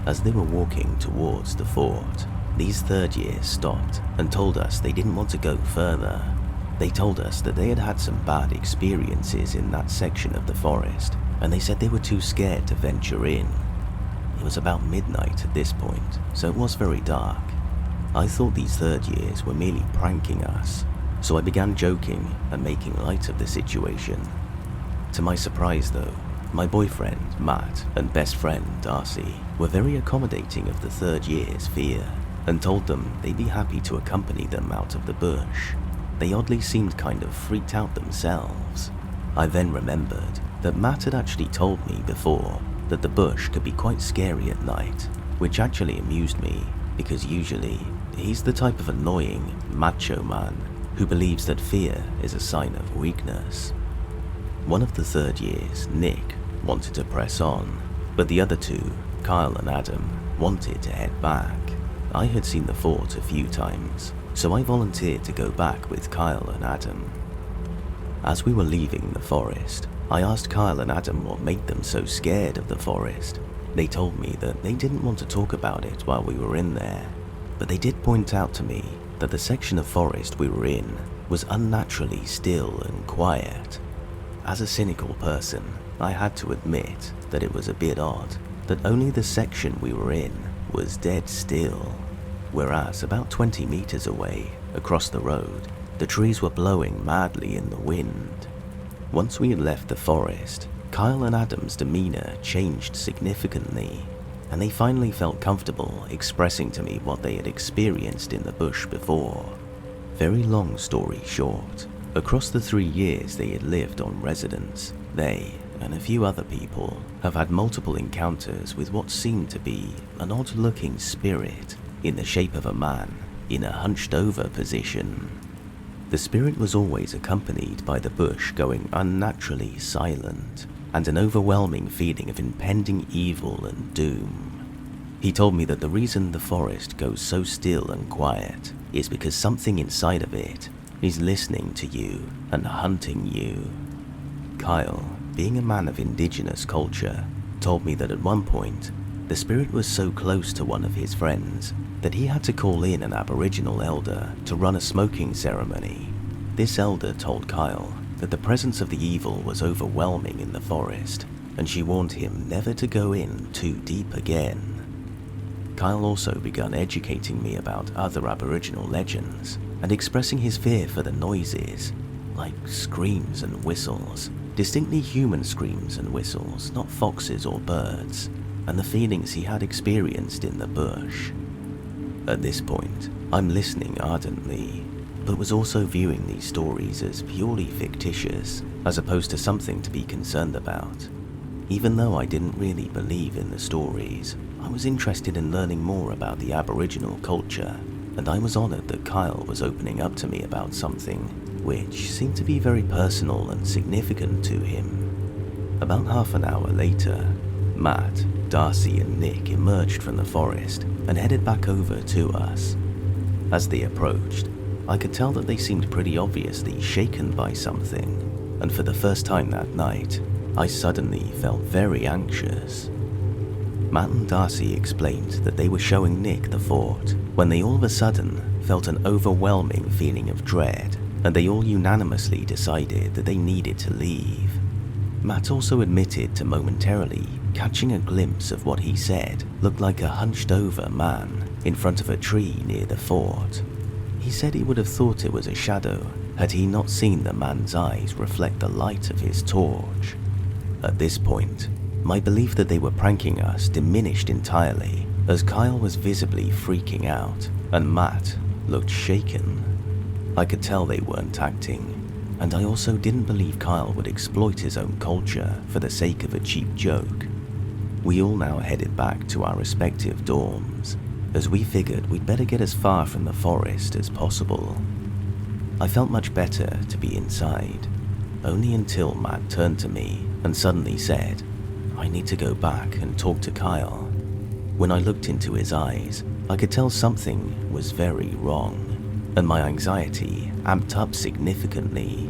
As they were walking towards the fort, these third years stopped and told us they didn't want to go further. They told us that they had had some bad experiences in that section of the forest, and they said they were too scared to venture in. It was about midnight at this point, so it was very dark. I thought these third years were merely pranking us, so I began joking and making light of the situation. To my surprise though, my boyfriend, Matt, and best friend, Darcy, were very accommodating of the third year's fear, and told them they'd be happy to accompany them out of the bush. They oddly seemed kind of freaked out themselves. I then remembered that Matt had actually told me before that the bush could be quite scary at night, which actually amused me, because usually he's the type of annoying, macho man who believes that fear is a sign of weakness. One of the third years, Nick, wanted to press on, but the other two, Kyle and Adam, wanted to head back. I had seen the fort a few times, so I volunteered to go back with Kyle and Adam. As we were leaving the forest, I asked Kyle and Adam what made them so scared of the forest. They told me that they didn't want to talk about it while we were in there, but they did point out to me that the section of forest we were in was unnaturally still and quiet. As a cynical person, I had to admit that it was a bit odd that only the section we were in was dead still, whereas about 20 meters away, across the road, the trees were blowing madly in the wind. Once we had left the forest, Kyle and Adam's demeanor changed significantly, and they finally felt comfortable expressing to me what they had experienced in the bush before. Very long story short, across the 3 years they had lived on residence, they and a few other people have had multiple encounters with what seemed to be an odd-looking spirit in the shape of a man in a hunched-over position. The spirit was always accompanied by the bush going unnaturally silent and an overwhelming feeling of impending evil and doom. He told me that the reason the forest goes so still and quiet is because something inside of it is listening to you and hunting you. Kyle, being a man of indigenous culture, told me that at one point, the spirit was so close to one of his friends that he had to call in an Aboriginal elder to run a smoking ceremony. This elder told Kyle that the presence of the evil was overwhelming in the forest, and she warned him never to go in too deep again. Kyle also began educating me about other Aboriginal legends and expressing his fear for the noises, like screams and whistles, distinctly human screams and whistles, not foxes or birds, and the feelings he had experienced in the bush. At this point, I'm listening ardently, but was also viewing these stories as purely fictitious, as opposed to something to be concerned about. Even though I didn't really believe in the stories, I was interested in learning more about the Aboriginal culture, and I was honored that Kyle was opening up to me about something which seemed to be very personal and significant to him. About half an hour later, Matt, Darcy and Nick emerged from the forest and headed back over to us. As they approached, I could tell that they seemed pretty obviously shaken by something, and for the first time that night, I suddenly felt very anxious. Matt and Darcy explained that they were showing Nick the fort when they all of a sudden felt an overwhelming feeling of dread, and they all unanimously decided that they needed to leave. Matt also admitted to momentarily catching a glimpse of what he said looked like a hunched-over man in front of a tree near the fort. He said he would have thought it was a shadow had he not seen the man's eyes reflect the light of his torch. At this point, my belief that they were pranking us diminished entirely, as Kyle was visibly freaking out and Matt looked shaken. I could tell they weren't acting, and I also didn't believe Kyle would exploit his own culture for the sake of a cheap joke. We all now headed back to our respective dorms, as we figured we'd better get as far from the forest as possible. I felt much better to be inside, only until Matt turned to me and suddenly said, "I need to go back and talk to Kyle." When I looked into his eyes, I could tell something was very wrong, and my anxiety amped up significantly.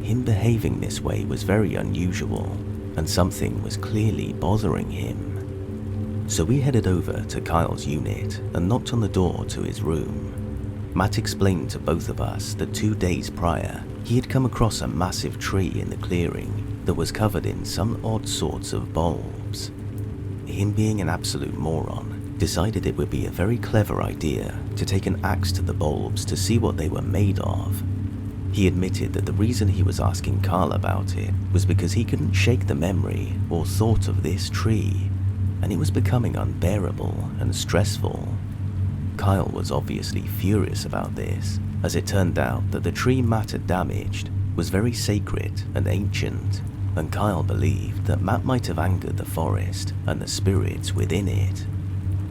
Him behaving this way was very unusual, and something was clearly bothering him. So we headed over to Kyle's unit and knocked on the door to his room. Matt explained to both of us that 2 days prior, he had come across a massive tree in the clearing that was covered in some odd sorts of bulbs. Him being an absolute moron, decided it would be a very clever idea to take an axe to the bulbs to see what they were made of. He admitted that the reason he was asking Carl about it was because he couldn't shake the memory or thought of this tree, and it was becoming unbearable and stressful. Kyle was obviously furious about this, as it turned out that the tree Matt had damaged was very sacred and ancient, and Kyle believed that Matt might have angered the forest and the spirits within it.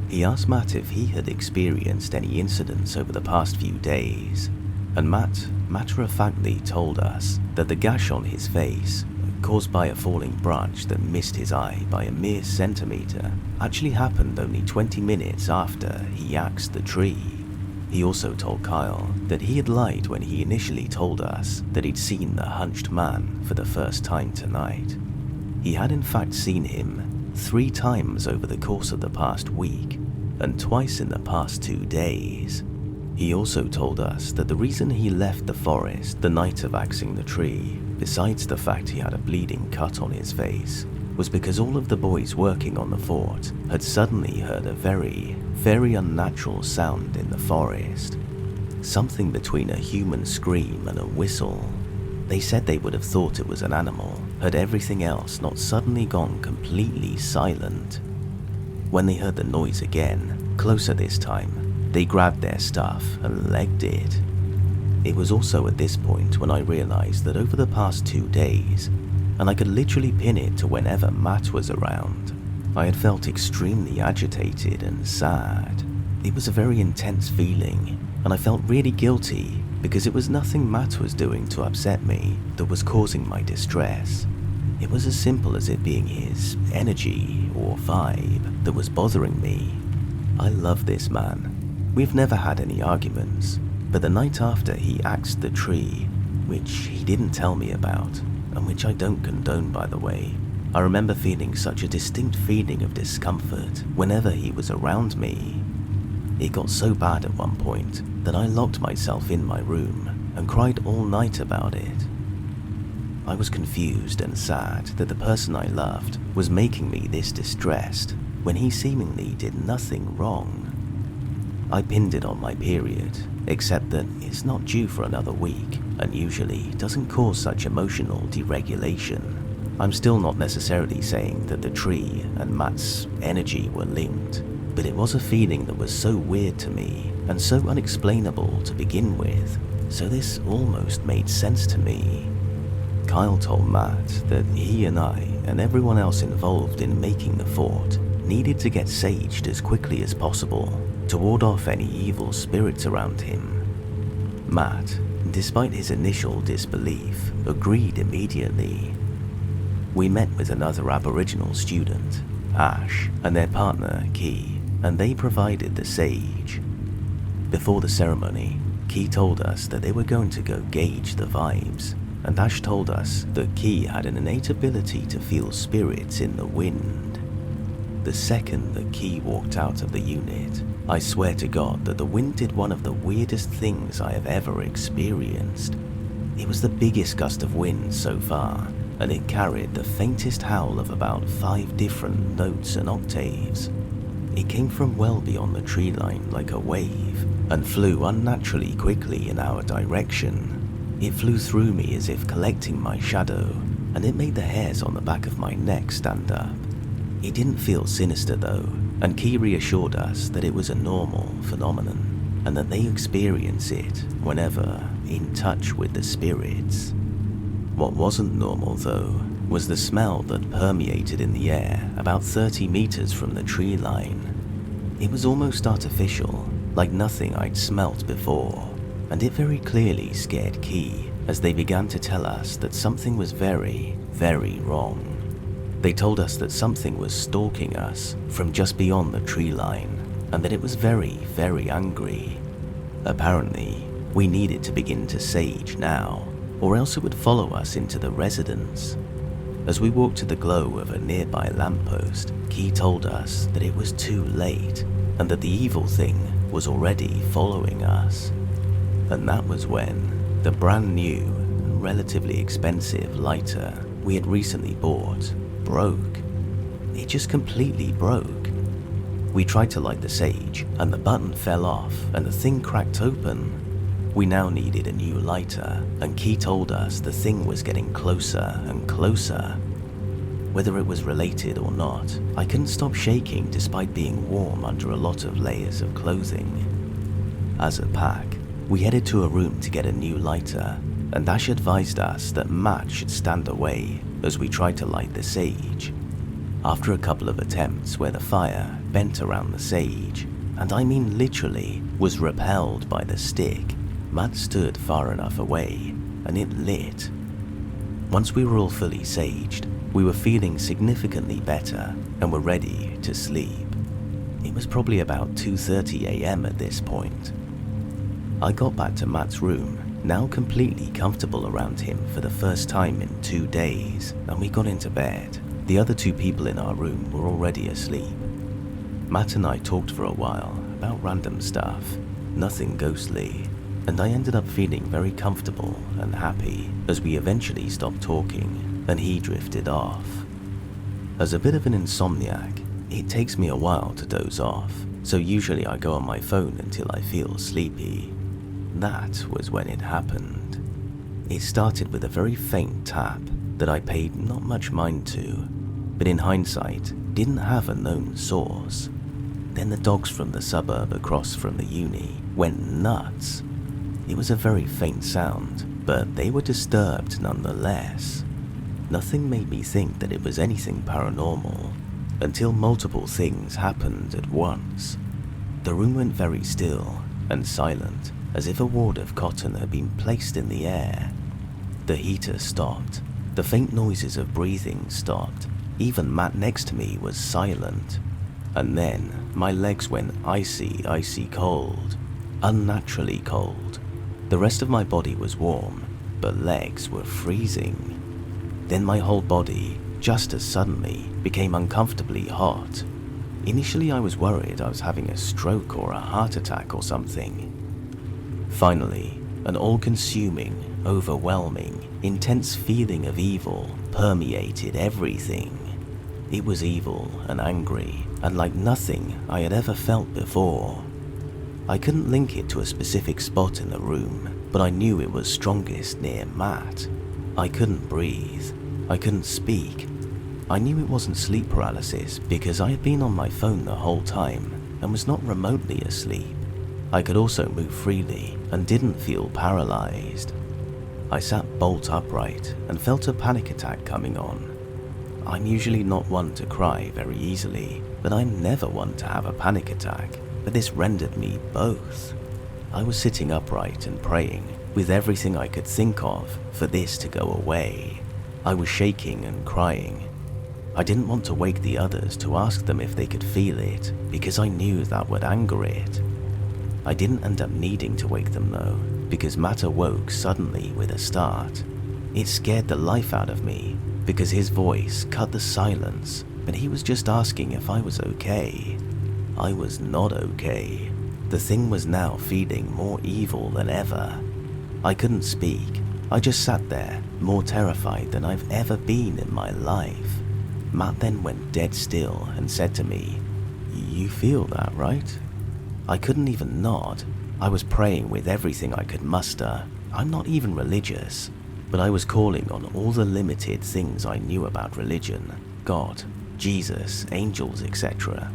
He asked Matt if he had experienced any incidents over the past few days, and Matt matter-of-factly told us that the gash on his face, caused by a falling branch that missed his eye by a mere centimetre, actually happened only 20 minutes after he axed the tree. He also told Kyle that he had lied when he initially told us that he'd seen the hunched man for the first time tonight. He had in fact seen him 3 times over the course of the past week, and twice in the past 2 days. He also told us that the reason he left the forest the night of axing the tree, besides the fact he had a bleeding cut on his face, was because all of the boys working on the fort had suddenly heard a very, very unnatural sound in the forest. Something between a human scream and a whistle. They said they would have thought it was an animal, had everything else not suddenly gone completely silent. When they heard the noise again, closer this time, they grabbed their stuff and legged it. It was also at this point when I realized that over the past 2 days, and I could literally pin it to whenever Matt was around, I had felt extremely agitated and sad. It was a very intense feeling, and I felt really guilty because it was nothing Matt was doing to upset me that was causing my distress. It was as simple as it being his energy or vibe that was bothering me. I love this man. We've never had any arguments, but the night after he axed the tree, which he didn't tell me about, and which I don't condone by the way, I remember feeling such a distinct feeling of discomfort whenever he was around me. It got so bad at one point that I locked myself in my room and cried all night about it. I was confused and sad that the person I loved was making me this distressed when he seemingly did nothing wrong. I pinned it on my period, except that it's not due for another week and usually doesn't cause such emotional deregulation. I'm still not necessarily saying that the tree and Matt's energy were linked, but it was a feeling that was so weird to me and so unexplainable to begin with, so this almost made sense to me. Kyle told Matt that he and I and everyone else involved in making the fort needed to get saged as quickly as possible to ward off any evil spirits around him. Matt, despite his initial disbelief, agreed immediately. We met with another Aboriginal student, Ash, and their partner, Key, and they provided the sage. Before the ceremony, Key told us that they were going to go gauge the vibes, and Ash told us that Key had an innate ability to feel spirits in the wind. The second that Key walked out of the unit, I swear to God that the wind did one of the weirdest things I have ever experienced. It was the biggest gust of wind so far, and it carried the faintest howl of about 5 different notes and octaves. It came from well beyond the tree line like a wave, and flew unnaturally quickly in our direction. It flew through me as if collecting my shadow, and it made the hairs on the back of my neck stand up. It didn't feel sinister though, and Key reassured us that it was a normal phenomenon, and that they experience it whenever in touch with the spirits. What wasn't normal though, was the smell that permeated in the air about 30 meters from the tree line. It was almost artificial, like nothing I'd smelt before, and it very clearly scared Key as they began to tell us that something was very, very wrong. They told us that something was stalking us from just beyond the tree line, and that it was very, very angry. Apparently, we needed to begin to sage now, or else it would follow us into the residence. As we walked to the glow of a nearby lamppost, Key told us that it was too late, and that the evil thing was already following us. And that was when the brand new, relatively expensive lighter we had recently bought broke. It just completely broke. We tried to light the sage, and the button fell off, and the thing cracked open. We now needed a new lighter, and Key told us the thing was getting closer and closer. Whether it was related or not, I couldn't stop shaking despite being warm under a lot of layers of clothing. As a pack, we headed to a room to get a new lighter, and Ash advised us that Matt should stand away as we tried to light the sage. After a couple of attempts where the fire bent around the sage, and I mean literally was repelled by the stick, Matt stood far enough away, and it lit. Once we were all fully saged, we were feeling significantly better and were ready to sleep. It was probably about 2:30 a.m. at this point. I got back to Matt's room, now completely comfortable around him for the first time in 2 days, and we got into bed. The other 2 people in our room were already asleep. Matt and I talked for a while about random stuff, nothing ghostly, and I ended up feeling very comfortable and happy as we eventually stopped talking and he drifted off. As a bit of an insomniac, it takes me a while to doze off, so usually I go on my phone until I feel sleepy. That was when it happened. It started with a very faint tap that I paid not much mind to, but in hindsight didn't have a known source. Then the dogs from the suburb across from the uni went nuts. It was a very faint sound, but they were disturbed nonetheless. Nothing made me think that it was anything paranormal, until multiple things happened at once. The room went very still and silent, as if a wad of cotton had been placed in the air. The heater stopped. The faint noises of breathing stopped. Even Matt next to me was silent. And then my legs went icy cold, unnaturally cold. The rest of my body was warm, but legs were freezing. Then my whole body, just as suddenly, became uncomfortably hot. Initially I was worried I was having a stroke or a heart attack or something. Finally, an all-consuming, overwhelming, intense feeling of evil permeated everything. It was evil and angry, and like nothing I had ever felt before. I couldn't link it to a specific spot in the room, but I knew it was strongest near Matt. I couldn't breathe. I couldn't speak. I knew it wasn't sleep paralysis because I had been on my phone the whole time and was not remotely asleep. I could also move freely and didn't feel paralyzed. I sat bolt upright and felt a panic attack coming on. I'm usually not one to cry very easily, but I'm never one to have a panic attack, but this rendered me both. I was sitting upright and praying with everything I could think of for this to go away. I was shaking and crying. I didn't want to wake the others to ask them if they could feel it because I knew that would anger it. I didn't end up needing to wake them though, because Matt awoke suddenly with a start. It scared the life out of me because his voice cut the silence, but he was just asking if I was okay. I was not okay. The thing was now feeling more evil than ever. I couldn't speak. I just sat there, more terrified than I've ever been in my life. Matt then went dead still and said to me, "You feel that, right?" I couldn't even nod. I was praying with everything I could muster. I'm not even religious, but I was calling on all the limited things I knew about religion, God, Jesus, angels, etc.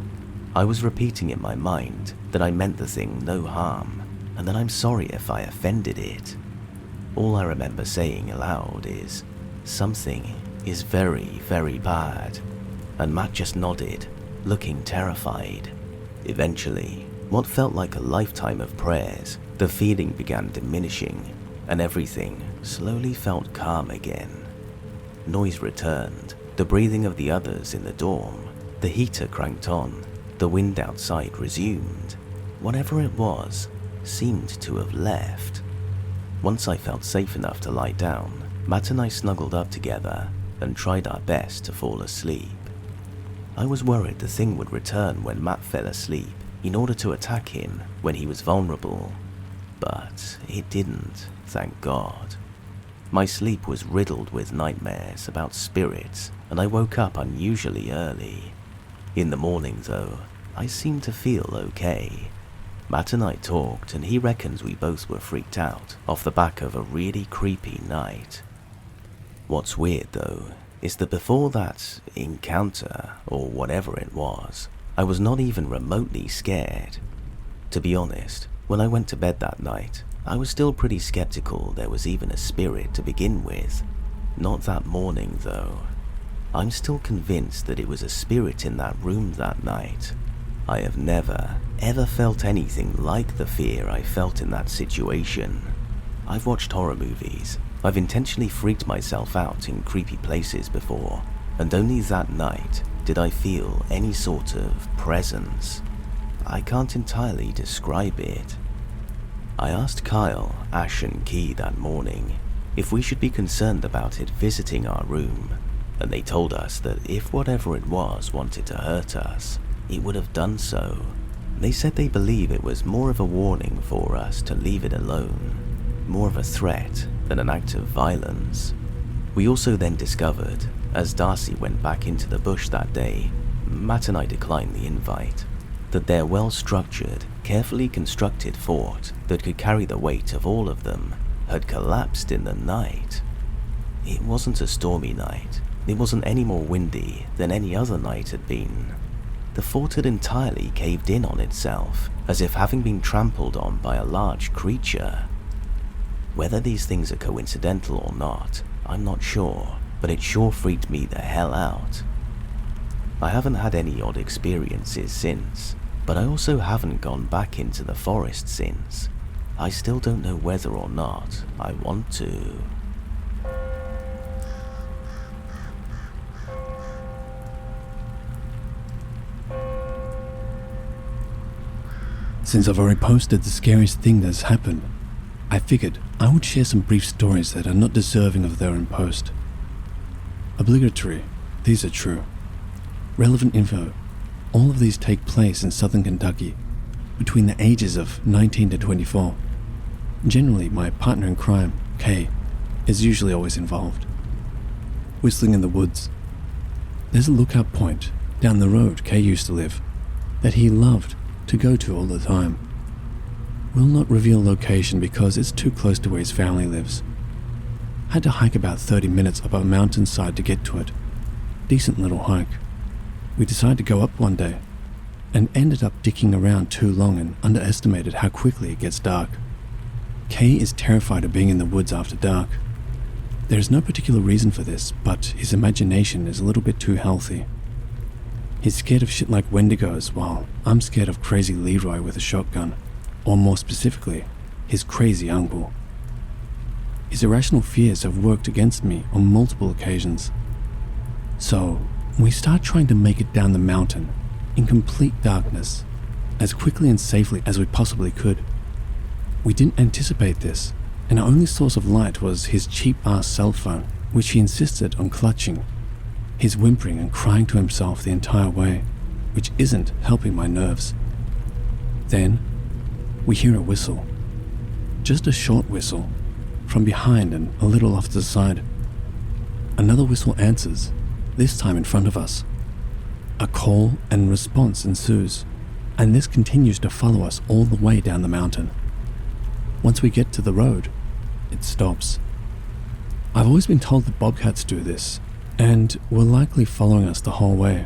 I was repeating in my mind that I meant the thing no harm, and that I'm sorry if I offended it. All I remember saying aloud is, "Something is very, very bad," and Matt just nodded, looking terrified. Eventually, what felt like a lifetime of prayers, the feeling began diminishing, and everything slowly felt calm again. Noise returned, the breathing of the others in the dorm, the heater cranked on, the wind outside resumed. Whatever it was seemed to have left. Once I felt safe enough to lie down, Matt and I snuggled up together and tried our best to fall asleep. I was worried the thing would return when Matt fell asleep in order to attack him when he was vulnerable, but it didn't, thank God. My sleep was riddled with nightmares about spirits, and I woke up unusually early. In the morning though, I seemed to feel okay. Matt and I talked, and he reckons we both were freaked out off the back of a really creepy night. What's weird though is that before that encounter, or whatever it was, I was not even remotely scared. To be honest, when I went to bed that night, I was still pretty skeptical there was even a spirit to begin with. Not that morning though. I'm still convinced that it was a spirit in that room that night. I have never, ever felt anything like the fear I felt in that situation. I've watched horror movies. I've intentionally freaked myself out in creepy places before, and only that night did I feel any sort of presence. I can't entirely describe it. I asked Kyle, Ash and Key that morning if we should be concerned about it visiting our room, and they told us that if whatever it was wanted to hurt us, it would have done so. They said they believe it was more of a warning for us to leave it alone, more of a threat than an act of violence. We also then discovered, as Darcy went back into the bush that day, Matt and I declined the invite, that their well-structured, carefully constructed fort that could carry the weight of all of them had collapsed in the night. It wasn't a stormy night. It wasn't any more windy than any other night had been. The fort had entirely caved in on itself, as if having been trampled on by a large creature. Whether these things are coincidental or not, I'm not sure, but it sure freaked me the hell out. I haven't had any odd experiences since, but I also haven't gone back into the forest since. I still don't know whether or not I want to. Since I've already posted the scariest thing that's happened, I figured I would share some brief stories that are not deserving of their own post. Obligatory, these are true. Relevant info, all of these take place in southern Kentucky, between the ages of 19 to 24. Generally, my partner in crime, Kay, is usually always involved. Whistling in the woods. There's a lookout point down the road Kay used to live that he loved to go to all the time. We'll not reveal location because it's too close to where his family lives. Had to hike about 30 minutes up a mountainside to get to it. Decent little hike. We decided to go up one day and ended up dicking around too long and underestimated how quickly it gets dark. Kay is terrified of being in the woods after dark. There is no particular reason for this, but his imagination is a little bit too healthy. He's scared of shit like Wendigos, while I'm scared of crazy Leroy with a shotgun, or more specifically, his crazy uncle. His irrational fears have worked against me on multiple occasions. So, we start trying to make it down the mountain in complete darkness, as quickly and safely as we possibly could. We didn't anticipate this, and our only source of light was his cheap-ass cell phone, which he insisted on clutching. He's whimpering and crying to himself the entire way, which isn't helping my nerves. Then, we hear a whistle. Just a short whistle, from behind and a little off to the side. Another whistle answers, this time in front of us. A call and response ensues, and this continues to follow us all the way down the mountain. Once we get to the road, it stops. I've always been told that bobcats do this, and were likely following us the whole way,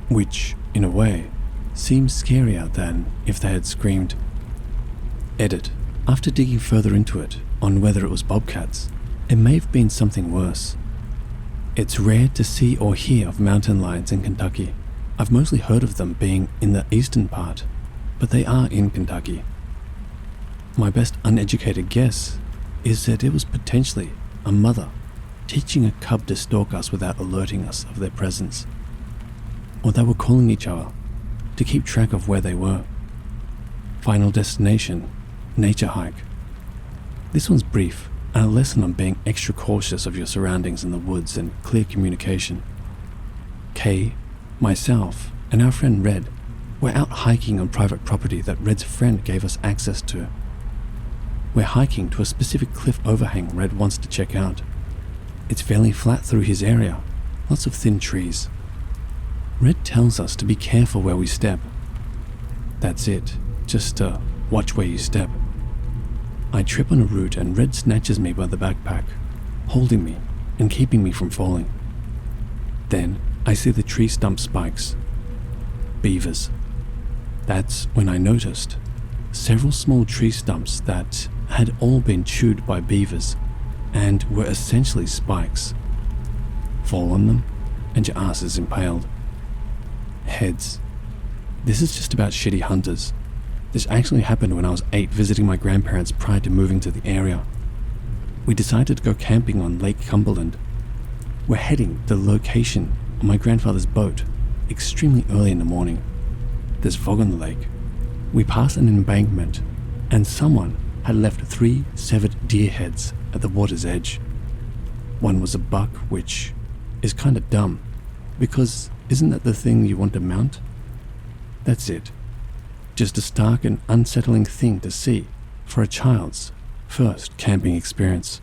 which, in a way, seems scarier than if they had screamed. Edit. After digging further into it, on whether it was bobcats, it may have been something worse. It's rare to see or hear of mountain lions in Kentucky. I've mostly heard of them being in the eastern part, but they are in Kentucky. My best uneducated guess is that it was potentially a mother teaching a cub to stalk us without alerting us of their presence. Or they were calling each other to keep track of where they were. Final destination, nature hike. This one's brief, and a lesson on being extra cautious of your surroundings in the woods and clear communication. Kay, myself, and our friend Red were out hiking on private property that Red's friend gave us access to. We're hiking to a specific cliff overhang Red wants to check out. It's fairly flat through his area, lots of thin trees. Red tells us to be careful where we step. That's it, just watch where you step. I trip on a root and Red snatches me by the backpack, holding me and keeping me from falling. Then I see the tree stump spikes. Beavers. That's when I noticed several small tree stumps that had all been chewed by beavers and were essentially spikes. Fall on them and your ass is impaled. Heads. This is just about shitty hunters. This actually happened when I was 8 visiting my grandparents prior to moving to the area. We decided to go camping on Lake Cumberland. We're heading to the location on my grandfather's boat extremely early in the morning. There's fog on the lake. We pass an embankment, and someone had left 3 severed deer heads at the water's edge. One was a buck, which is kind of dumb, because isn't that the thing you want to mount? That's it. Just a stark and unsettling thing to see for a child's first camping experience.